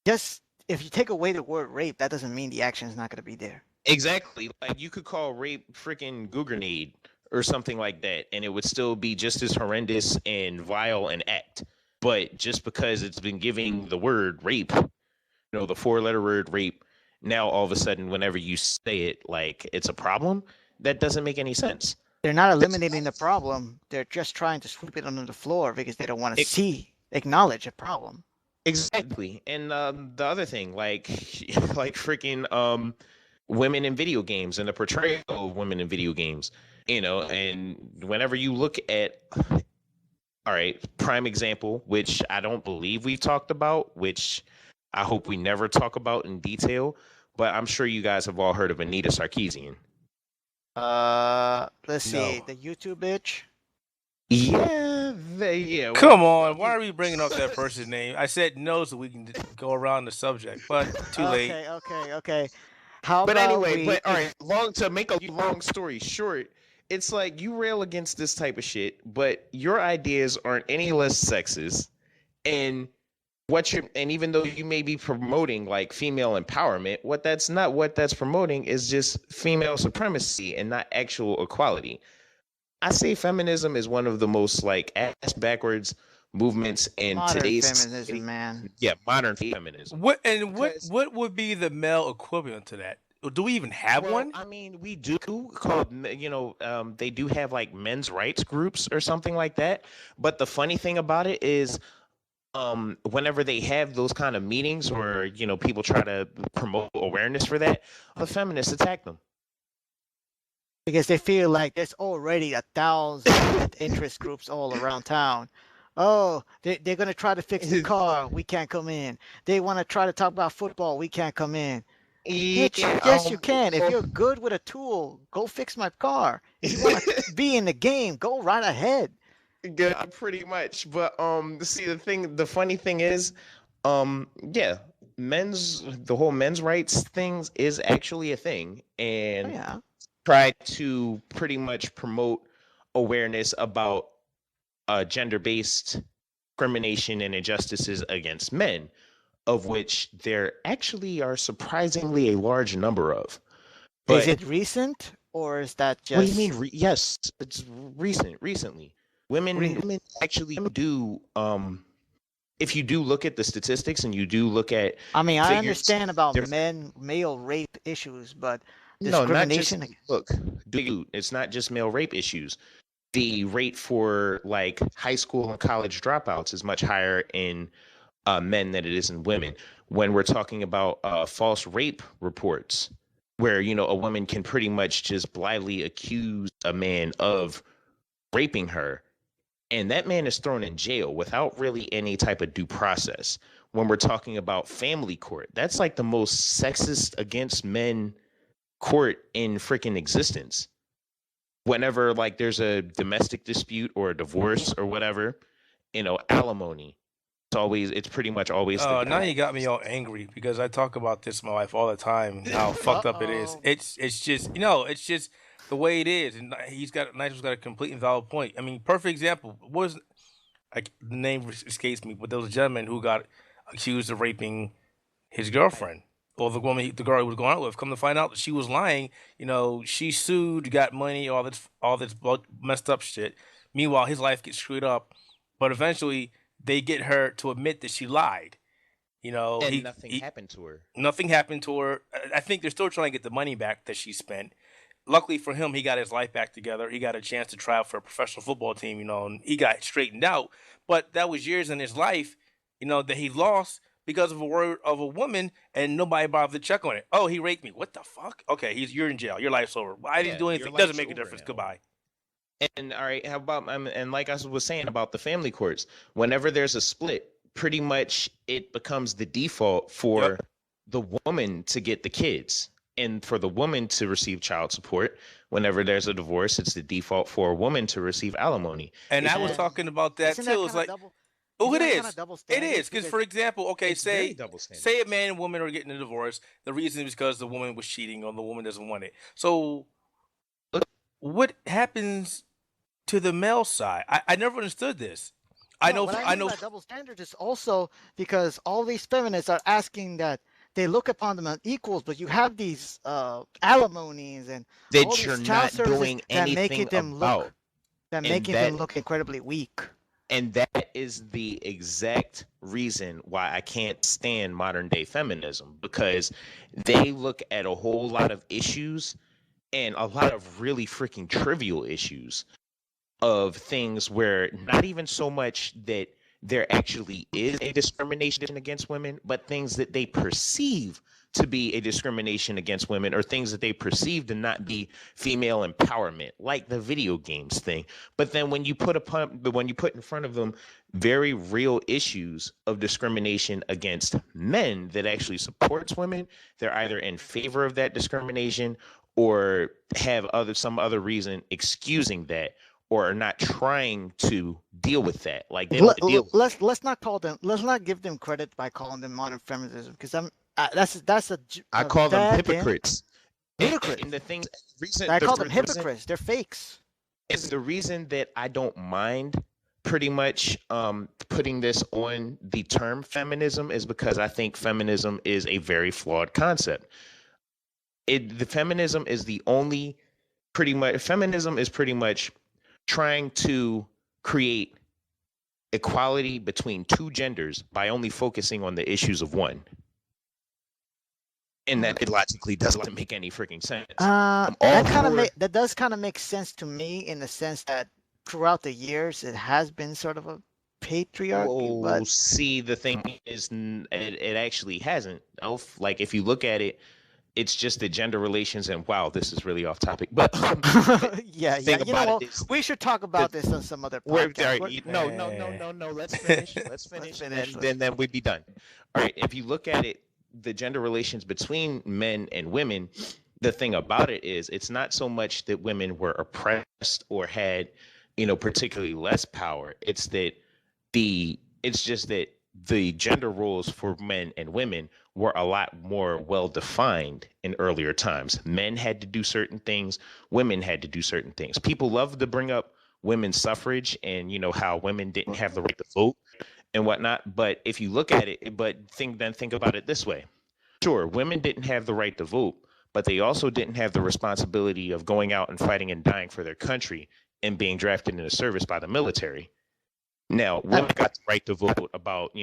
just if you take away the word rape, that doesn't mean the action is not going to be there. Exactly. Like you could call rape freaking Guggenade or something like that, and it would still be just as horrendous and vile an act. But just because it's been giving the word rape, the 4-letter word rape, now all of a sudden, whenever you say it, like it's a problem, that doesn't make any sense. They're not eliminating the problem. They're just trying to sweep it under the floor because they don't want to acknowledge a problem. Exactly. And the other thing, like freaking women in video games and the portrayal of women in video games, and whenever you look at, all right, prime example, which I don't believe we've talked about, which I hope we never talk about in detail, but I'm sure you guys have all heard of Anita Sarkeesian. Let's see, the YouTube bitch. Yeah. Come on, why are we bringing up that person's name? I said no so we can go around the subject, but too late. Okay. All right, to make a long story short, it's like you rail against this type of shit, but your ideas aren't any less sexist, and even though you may be promoting like female empowerment, what that's promoting is just female supremacy and not actual equality. I say feminism is one of the most like ass backwards movements in modern today's feminism, man. Yeah, modern feminism. What would be the male equivalent to that? Do we even have one? I mean, we do called, they do have like men's rights groups or something like that. But the funny thing about it is, whenever they have those kind of meetings where, people try to promote awareness for that, the feminists attack them. Because they feel like there's already 1,000 interest groups all around town. Oh, they're going to try to fix the car. We can't come in. They want to try to talk about football. We can't come in. Yes, you can. If you're good with a tool, go fix my car. If you want to be in the game, go right ahead. Good, pretty much. But see, the funny thing is, the whole men's rights things is actually a thing, and try to pretty much promote awareness about gender-based discrimination and injustices against men, of which there actually are surprisingly a large number of. But, is it recent, or is that just... What do you mean? Yes, it's recently. Women actually do, if you do look at the statistics and you do look at... I mean, I understand about male rape issues, but discrimination... No, not just, look, it's not just male rape issues. The rate for like high school and college dropouts is much higher in men than it is in women. When we're talking about false rape reports, where a woman can pretty much just blithely accuse a man of raping her, and that man is thrown in jail without really any type of due process. When we're talking about family court, that's like the most sexist against men court in freaking existence. Whenever like there's a domestic dispute or a divorce or whatever, alimony. It's pretty much always. Oh, now you got me all angry because I talk about this in my life all the time. How fucked up it is. It's just it's just the way it is, and Nitro's got a complete and valid point. I mean, perfect example was the name escapes me, but there was a gentleman who got accused of raping his girlfriend. Or the girl he was going out with. Come to find out that she was lying. She sued, got money, all this messed up shit. Meanwhile, his life gets screwed up. But eventually, they get her to admit that she lied. And nothing happened to her. Nothing happened to her. I think they're still trying to get the money back that she spent. Luckily for him, he got his life back together. He got a chance to try out for a professional football team, and he got straightened out. But that was years in his life, that he lost because of a word of a woman, and nobody bothered to check on it. Oh, he raped me. What the fuck? Okay, you're in jail. Your life's over. Why did he do anything? Doesn't make a difference. Goodbye. And all right, how about and like I was saying about the family courts, whenever there's a split, pretty much it becomes the default for the woman to get the kids, and for the woman to receive child support. Whenever there's a divorce, it's the default for a woman to receive alimony. And I was talking about that too. It's like. Oh, it is. It is because, for example, okay, say a man and woman are getting a divorce. The reason is because the woman was cheating or the woman doesn't want it. So, what happens to the male side? I never understood this. I No, know. what I I mean know. by double standards is also because all these feminists are asking that they look upon them as equals, but you have these alimonies and all that you're these child not services doing that make anything it them about. look that And making them look incredibly weak. that is the exact reason why I can't stand modern day feminism, because they look at a whole lot of issues, and a lot of really freaking trivial issues, of things where not even so much that there actually is a discrimination against women, but things that they perceive to be a discrimination against women, or things that they perceive to not be female empowerment, like the video games thing. But then when you put in front of them very real issues of discrimination against men that actually supports women, they're either in favor of that discrimination or have some other reason excusing that, or are not trying to deal with that. Like, they don't deal with it. Let's not call them. Let's not give them credit by calling them modern feminism, because that's I a call them bad thing. hypocrites. Ludicrous. And the I call them hypocrites. They're fakes. Is the reason that I don't mind pretty much putting this on the term feminism is because I think feminism is a very flawed concept. Feminism is pretty much trying to create equality between two genders by only focusing on the issues of one. And that it logically doesn't make any freaking sense. That does kind of make sense to me, in the sense that throughout the years it has been sort of a patriarchy. Well, But see, the thing is, it actually hasn't. Like, if you look at it, it's just the gender relations, and wow, this is really off topic. But yeah. You know what? We should talk about this on some other podcast. No. Let's finish. Let's finish, and then we'd be done. All right. If you look at it, the gender relations between men and women, the thing about it is, it's not so much that women were oppressed or had, particularly less power. It's just that the gender roles for men and women were a lot more well defined in earlier times. Men had to do certain things, women had to do certain things. People love to bring up women's suffrage and how women didn't have the right to vote and whatnot. But if you look at it, think about it this way. Sure, women didn't have the right to vote, but they also didn't have the responsibility of going out and fighting and dying for their country and being drafted into service by the military. Now, women got the right to vote about,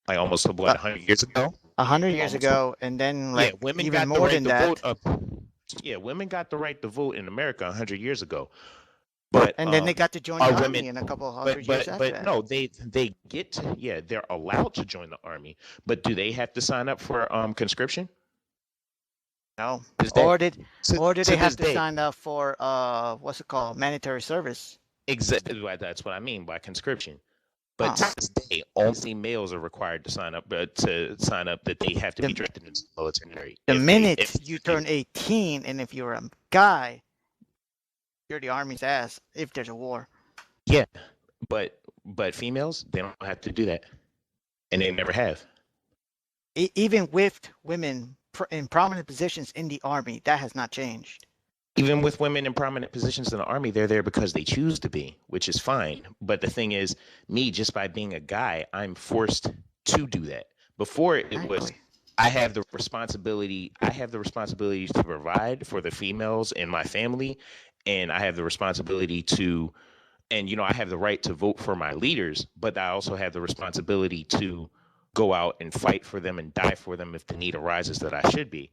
like almost 100 years ago. 100 years ago, and then women even got more the right than to that. vote. Women got the right to vote in America 100 years ago. But then they got to join the army in a couple of hundred years after that. But no, they get to, they're allowed to join the army. But do they have to sign up for conscription? No. Or did they have to sign up for what's it called, mandatory service? Exactly, that's what I mean by conscription. But to this day, only males are required to sign up. That they have to be drafted into the military. The minute you turn 18, and if you're a guy, you're the army's ass if there's a war. Yeah, but females, they don't have to do that, and they never have. Even with women in prominent positions in the army, that has not changed. Even with women in prominent positions in the army, they're there because they choose to be, which is fine. But the thing is, me, just by being a guy, I'm forced to do that. Before it was, I have the responsibility to provide for the females in my family, and I have the responsibility to, and I have the right to vote for my leaders, but I also have the responsibility to go out and fight for them and die for them if the need arises that I should be.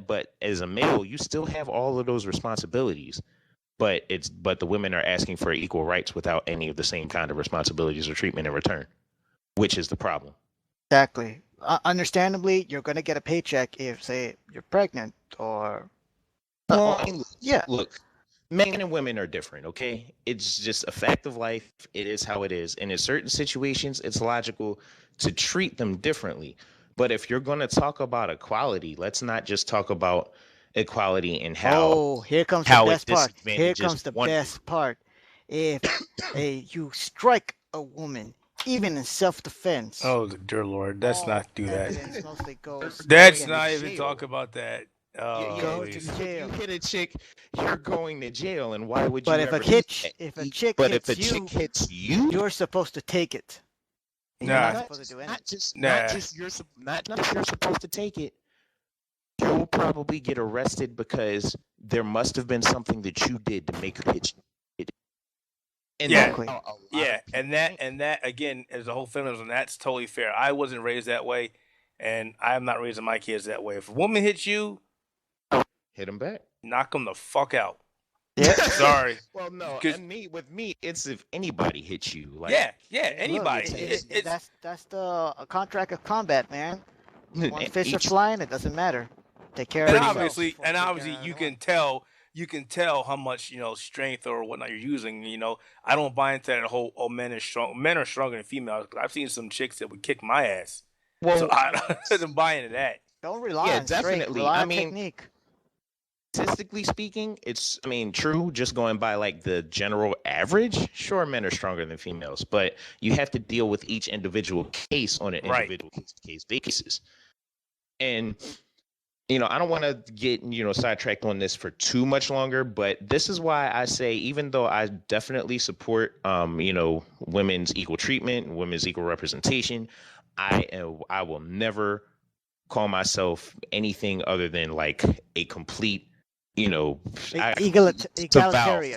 But as a male, you still have all of those responsibilities, but the women are asking for equal rights without any of the same kind of responsibilities or treatment in return, which is the problem. Exactly. Understandably, you're going to get a paycheck if, say, you're pregnant or. Look, men and women are different, okay? It's just a fact of life. It is how it is. And in certain situations, it's logical to treat them differently. But if you're going to talk about equality, let's not just talk about equality and how. Oh, here comes the best part. Here comes the best part. If you strike a woman, even in self-defense. Oh, dear Lord, let's not do that. Mostly goes Let's not even talk about that. Oh, Go to please. jail. You hit a chick, you're going to jail, and why would But you if a ever hit, do that? if a chick But hits if a you, chick hits you, you're supposed to take it. You're Nah. not supposed to do anything. Nah. not just you're supposed to take it. You'll probably get arrested because there must have been something that you did to make her hit you. And Yeah. Exactly. a lot of Yeah, people and that again is the whole feminism. That's totally fair. I wasn't raised that way, and I am not raising my kids that way. If a woman hits you, hit them back. knock them the fuck out. Yeah. Sorry. Well, no, 'Cause- and with me, it's if anybody hits you. Like, Yeah, Look, anybody. that's the contract of combat, man. One fish are each- flying, it doesn't matter. Take care and of yourself obviously, before taking you another can one. tell how much strength or whatnot you're using. I don't buy into that whole men are strong. Men are stronger than females. I've seen some chicks that would kick my ass. well, So I don't buy into that. Don't rely Yeah, on strength, definitely. rely I on mean, technique. statistically speaking, true. Just going by like the general average, sure, men are stronger than females, but you have to deal with each individual case on an Right. individual case basis. And I don't want to get sidetracked on this for too much longer, but this is why I say, even though I definitely support women's equal treatment, women's equal representation, I will never call myself anything other than like a complete Egalitarian.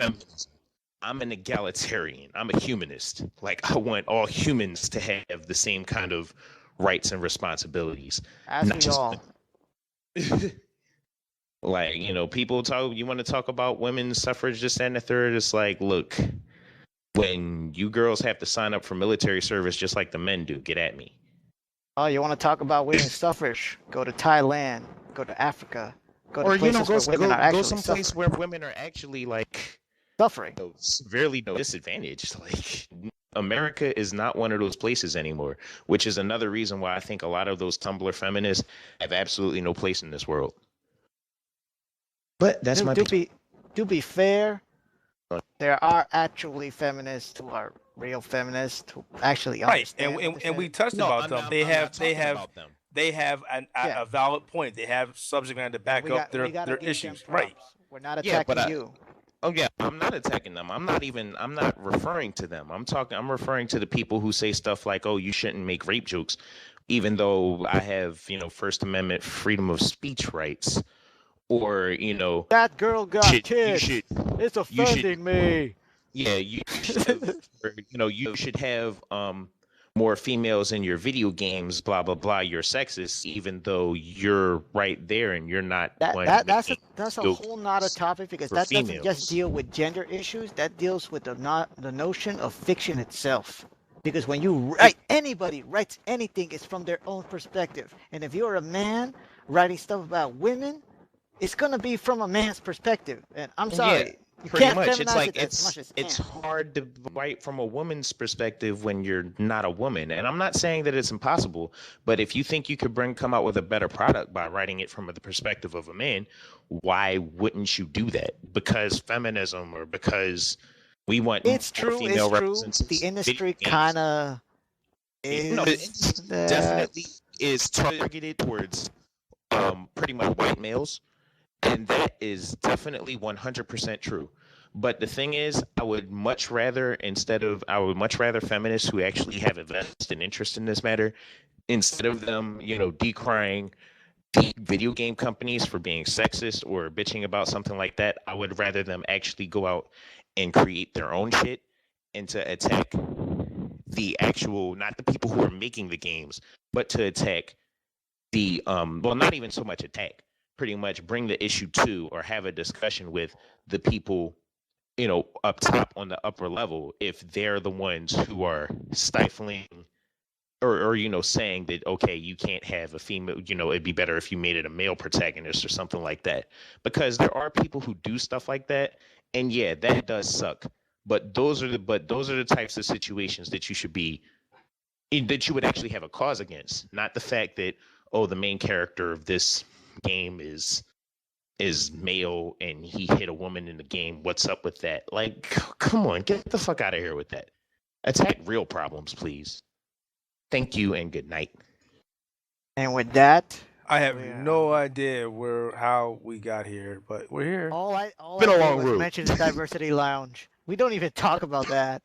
feminism. I'm an egalitarian. I'm a humanist. Like, I want all humans to have the same kind of rights and responsibilities. As Not we just all. like, people you want to talk about women's suffrage, this and the third. It's like, look, when you girls have to sign up for military service just like the men do, get at me. Oh, you want to talk about women's suffrage? Go to Thailand. Go to Africa. Go to Or places where women are actually go someplace suffering. where women are actually like Suffering. severely disadvantaged. Like, America is not one of those places anymore, which is another reason why I think a lot of those Tumblr feminists have absolutely no place in this world. But that's my To be fair, there are actually feminists who are real feminists who actually Right, understand. and we touched about them. They have a valid point. They have subject matter to back up their issues. Right. We're not attacking you. Oh yeah, I'm not attacking them. I'm not referring to them. I'm referring to the people who say stuff like, "Oh, you shouldn't make rape jokes," even though I have, First Amendment freedom of speech rights. Or, That girl got kids. It's you offending me. Yeah, you should have, you should have more females in your video games, blah blah blah. You're sexist, even though you're right there and you're not. That's a whole nother topic, because that doesn't females. just deal with gender issues. That deals with the notion of fiction itself. Because when you write, anybody writes anything, it's from their own perspective. And if you're a man writing stuff about women, it's gonna be from a man's perspective. And I'm sorry. Yeah. You Pretty can't much, it's feminize like it as much as you it's can. hard to write from a woman's perspective when you're not a woman. And I'm not saying that it's impossible, but if you think you could come out with a better product by writing it from the perspective of a man, why wouldn't you do that? Because feminism, or because we want It's true. female It's true. representation. The industry kind of is. No, the industry definitely is targeted towards pretty much white males. And that is definitely 100% true. But the thing is, I would much rather feminists who actually have a vested interest in this matter, instead of them, decrying the video game companies for being sexist or bitching about something like that. I would rather them actually go out and create their own shit and to attack the actual, not the people who are making the games, but to attack the, not even so much attack, pretty much bring the issue to, or have a discussion with the people, up top on the upper level, if they're the ones who are stifling or saying that, okay, you can't have a female, it'd be better if you made it a male protagonist or something like that. Because there are people who do stuff like that, and yeah, that does suck. But those are the types of situations that that you would actually have a cause against, not the fact that, oh, the main character of this game is male and he hit a woman in the game. What's up with that? Like, come on, get the fuck out of here with that. Attack real problems, please. Thank you and good night. And with that, I have Yeah. no idea how we got here, but we're here. All I Been a did long was road. mention the diversity lounge. We don't even talk about that.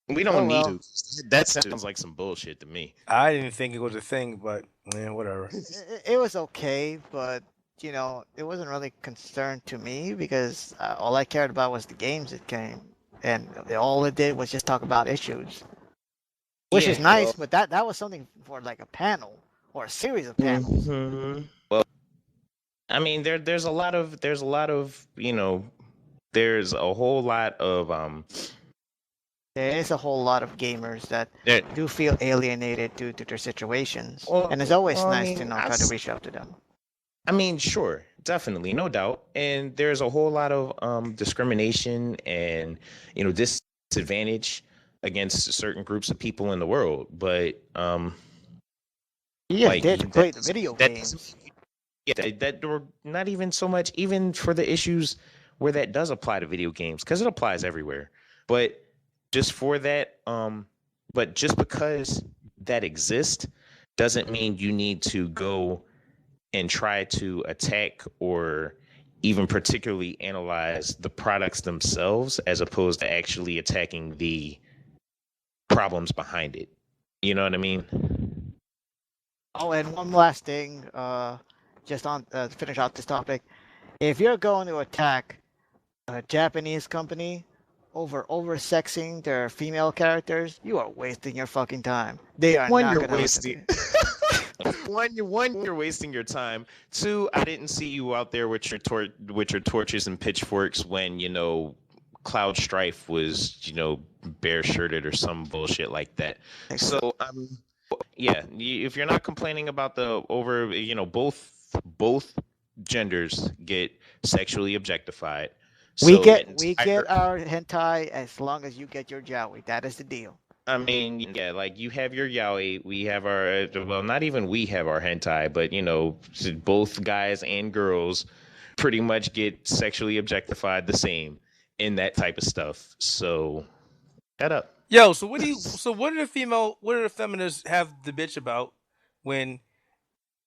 We don't Oh, need well. to. That sounds like some bullshit to me. I didn't think it was a thing, but whatever. It was okay, but it wasn't really concerned to me because all I cared about was the games it came, and all it did was just talk about issues, which is Yeah, nice. well- But that was something for like a panel or a series of panels. Well, I mean, there's a lot of there's a whole lot of There is a whole lot of gamers that there, do feel alienated due to their situations, well, and it's always well, I nice to mean, try to reach out to them. I mean, sure, definitely, no doubt. And there's a whole lot of discrimination and disadvantage against certain groups of people in the world. But You just like did that play the doesn't- video that games. doesn't- yeah, that or not even so much even for the issues where that does apply to video games, because it applies everywhere. But just for that, but just because that exists doesn't mean you need to go and try to attack or even particularly analyze the products themselves as opposed to actually attacking the problems behind it. You know what I mean? Oh, and one last thing, just on to finish out this topic. If you're going to attack a Japanese company over oversexing their female characters, you are wasting your fucking time. They are One, not you're gonna listen to wasting. One, you're wasting your time. Two, I didn't see you out there with your torches and pitchforks when Cloud Strife was bare shirted or some bullshit like that. you. So yeah, if you're not complaining about the over, both genders get sexually objectified. We So get that we entire- get our hentai as long as you get your jowie. That is the deal. I mean, yeah, like you have your yaoi, we have our well, not even we have our hentai, but both guys and girls pretty much get sexually objectified the same in that type of stuff. So, shut up. Yo, so what do the feminists have the bitch about when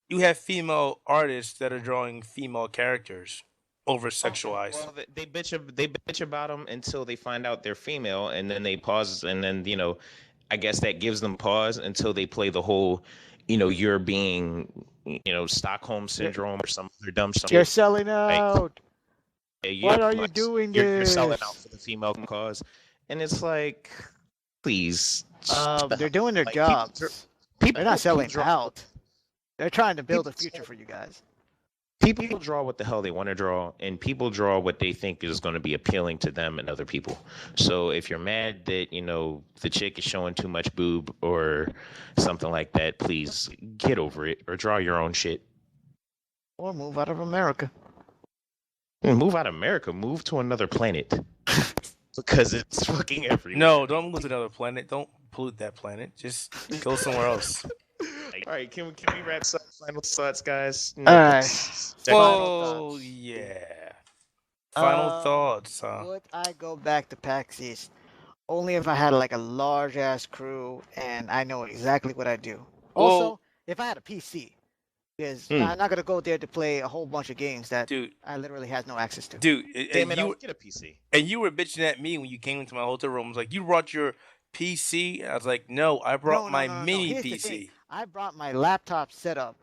you have female artists that are drawing female characters over sexualized? Well, they bitch about them until they find out they're female, and then they pause, and then I guess that gives them pause until they play the whole, you're being, Stockholm syndrome or some other dumb shit. You're selling out. Why are you like, doing you're selling this? out for the female cause, and it's like, please. They're doing their Like, jobs. people They're not selling draw- out. They're trying to build a people- future for you guys. People draw what the hell they want to draw, and people draw what they think is going to be appealing to them and other people. So if you're mad that the chick is showing too much boob or something like that, please get over it or draw your own shit. Or move out of America. And move out of America, move to another planet because it's fucking everywhere. No, don't move to another planet. Don't pollute that planet. Just go somewhere else. All right, can we wrap up? Final thoughts, guys. All right. Oh thoughts. yeah. Final thoughts, huh? Would I go back to PAX East? Only if I had like a large ass crew and I know exactly what I do. Also, Well- if I had a PC, because Hmm. I'm not gonna go there to play a whole bunch of games that Dude, I literally has no access to. Damn it, I'll get a PC. and you were bitching at me when you came into my hotel room. I was like, you brought your PC? And I was like, no, I brought my mini Here's the PC. thing. I brought my laptop setup,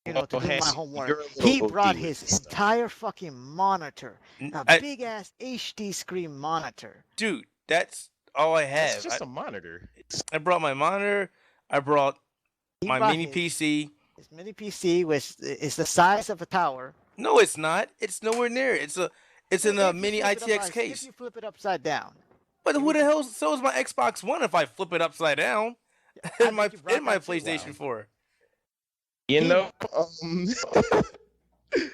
to Oh, do hey, my you're homework. a little He OD brought with his this stuff. entire fucking monitor, a I- big ass HD screen monitor. Dude, that's all I have. It's just a monitor. I brought my monitor. I brought He my brought mini his- PC. His mini PC is the size of a tower. No, it's not. It's nowhere near. It's in If a you mini flip it ITX If case. you flip it upside down. But who the hell sells my Xbox One if I flip it upside down? I in my bet you brought that too. PlayStation 4. You He- know,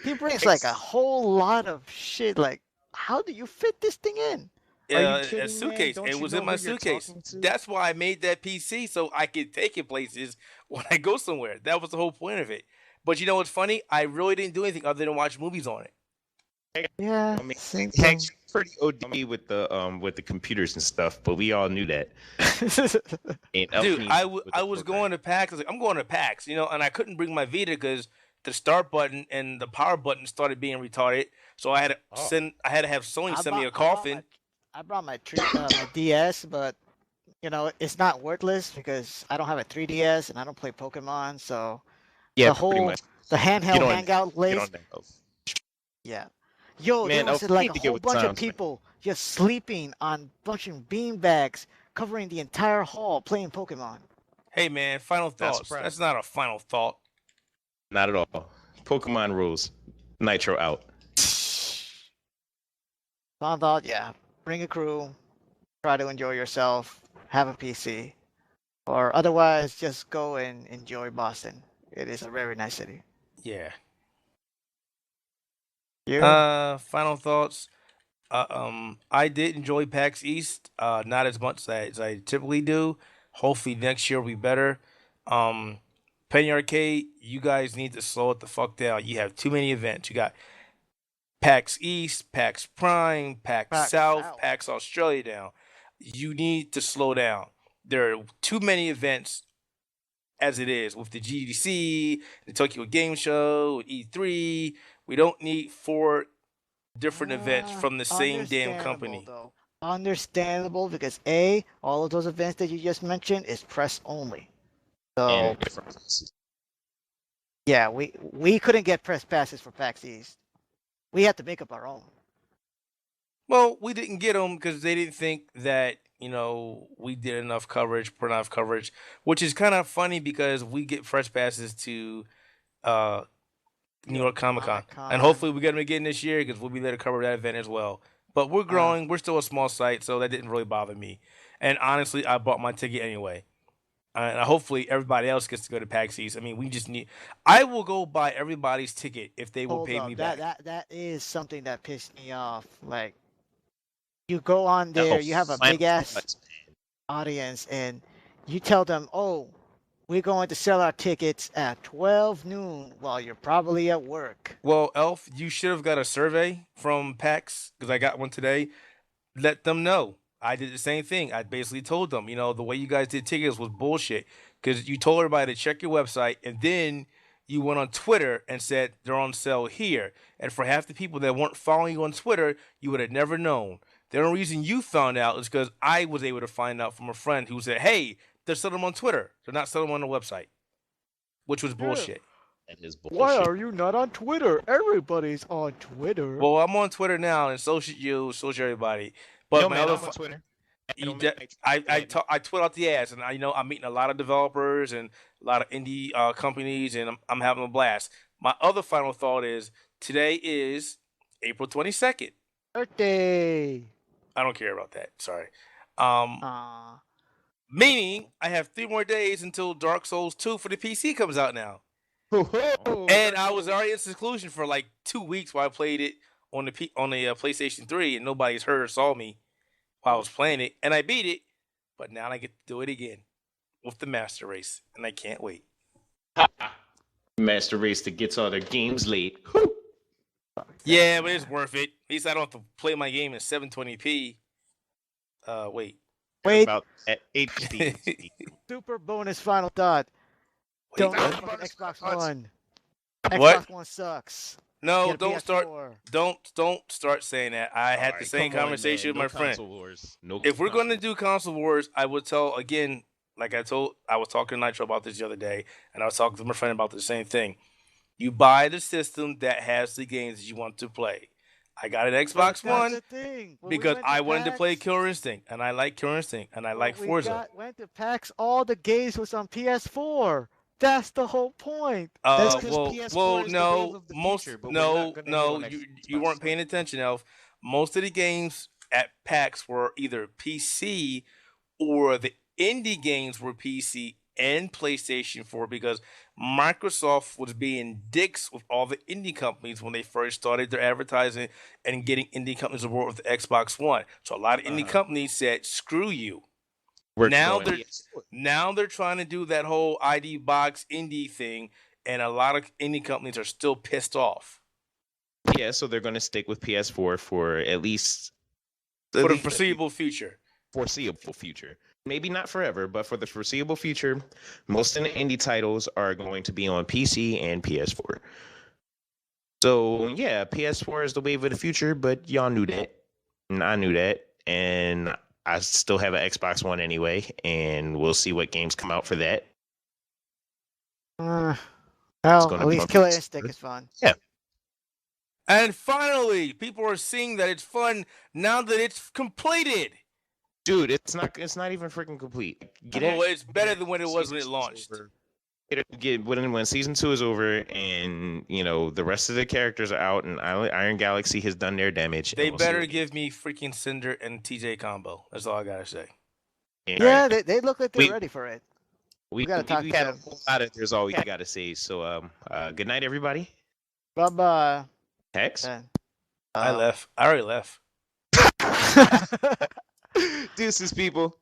He brings like a whole lot of shit. Like, how do you fit this thing in? Are you A kidding, man? suitcase. Don't It you was know in my who you're suitcase. talking to? That's why I made that PC so I could take it places when I go somewhere. That was the whole point of it. But what's funny? I really didn't do anything other than watch movies on it. Yeah, I mean, same heck, thing. pretty OD with the computers and stuff, but we all knew that. And Elf Dude, needs I with the was program. going to PAX. I was like, I'm going to PAX, you know, and I couldn't bring my Vita because the start button and the power button started being retarded. So I had to I had to have Sony send me a coffin. I brought my my DS, but you know it's not worthless because I don't have a 3DS and I don't play Pokemon. So Yeah, the pretty whole much. the handheld hangout Get list, on that. Elf. yeah. Yo, Man, there was Elf, you like need a to get whole with bunch of times, man. people just sleeping on bunch of beanbags covering the entire hall playing Pokemon. Hey man, final thoughts. surprising. That's not a final thought. Not at all. Pokemon rules. Nitro out. Final thought, yeah. Bring a crew, try to enjoy yourself, have a PC, or otherwise just go and enjoy Boston. It is a very nice city. Yeah. You? Final thoughts. I did enjoy PAX East. Not as much as I typically do. Hopefully next year will be better. Penny Arcade, you guys need to slow it the fuck down. You have too many events. You got PAX East, PAX Prime, PAX PAX South, South. PAX Australia down. You need to slow down. There are too many events as it is with the GDC, the Tokyo Game Show, E3. We don't need 4 different events from the same damn company. Though. Understandable because A, all of those events that you just mentioned is press only. So And different places. yeah, we couldn't get press passes for PAX East. We had to make up our own. Well, we didn't get them because they didn't think that, you know, we did enough coverage, put enough coverage, which is kind of funny because we get fresh passes to uh, New York Comic Con. And hopefully we get them again this year because we'll be there to cover that event as well. But we're growing. We're still a small site, so that didn't really bother me. And honestly, I bought my ticket anyway. And hopefully everybody else gets to go to PAX East. I mean, we just need. I will go buy everybody's ticket if they will pay me back. That is something that pissed me off. Like, you go on there, you have a big ass audience, and you tell them, "Oh, we're going to sell our tickets at 12 noon while you're probably at work." Well, Elf, you should have got a survey from PAX because I got one today. Let them know. I did the same thing. I basically told them, you know, the way you guys did tickets was bullshit because you told everybody to check your website and then you went on Twitter and said they're on sale here. And for half the people that weren't following you on Twitter, you would have never known. The only reason you found out is because I was able to find out from a friend who said, hey, they're selling them on Twitter. They're not selling them on the website, which was bullshit. That is bullshit. Why are you not on Twitter? Everybody's on Twitter. Well, I'm on Twitter now, and so should you, so should everybody. But Yo, my man, other I'm on Twitter. I tweet out the ads, and I'm meeting a lot of developers and a lot of indie companies, and I'm having a blast. My other final thought is today is April 22nd. Birthday. I don't care about that. Sorry. Aw. Meaning I have 3 more days until Dark Souls 2 for the PC comes out now. And I was already in seclusion for like 2 weeks while I played it on the PlayStation 3, and nobody's heard or saw me while I was playing it, and I beat it. But now I get to do it again with the Master Race, and I can't wait. Master Race that gets all their games late. Yeah, but it's worth it. At least I don't have to play my game in 720p. Wait. About at HD. Super bonus final thought. Wait, Don't get fucking Xbox One. What? Xbox One sucks. No, Get a don't start. PS4. Don't start saying that. I had the same conversation with my friend. If we're going to do console wars, I would tell again, like I was talking to Nitro about this the other day, and I was talking to my friend about the same thing. You buy the system that has the games that you want to play. I got an Xbox One because I wanted to play Killer Instinct, and I like Killer Instinct, and I like Forza. Went to PAX, all the games was on PS4. That's the whole point. That's 'cause PS4 is the wave of the future, but we're not gonna hit on you weren't paying attention, Elf. Most of the games at PAX were either PC or the indie games were PC and PlayStation 4 because Microsoft was being dicks with all the indie companies when they first started their advertising and getting indie companies on board with the Xbox One. So a lot of indie companies said, screw you. Now they're trying to do that whole ID box indie thing, and a lot of indie companies are still pissed off. Yeah, so they're going to stick with PS4 for at least For the foreseeable future. Foreseeable future. Maybe not forever, but for the foreseeable future, most of the indie titles are going to be on PC and PS4. So yeah, PS4 is the wave of the future, but y'all knew that, and I knew that, and I still have an Xbox One anyway, and we'll see what games come out for that. Well, gonna at be least on Killer PS4. Instinct is fun. And finally, people are seeing that it's fun now that it's completed. Dude, it's not even freaking complete. Oh, it's better than when it was when it launched. When season 2 is over, and the rest of the characters are out, and Iron Galaxy has done their damage. They better give me freaking Cinder and TJ combo. That's all I gotta say. Yeah, they look like they're ready for it. We gotta talk to had a them. whole lot of. There's all we gotta say. So good night, everybody. Bye bye. Hex. I left. I already left. Deuces, people.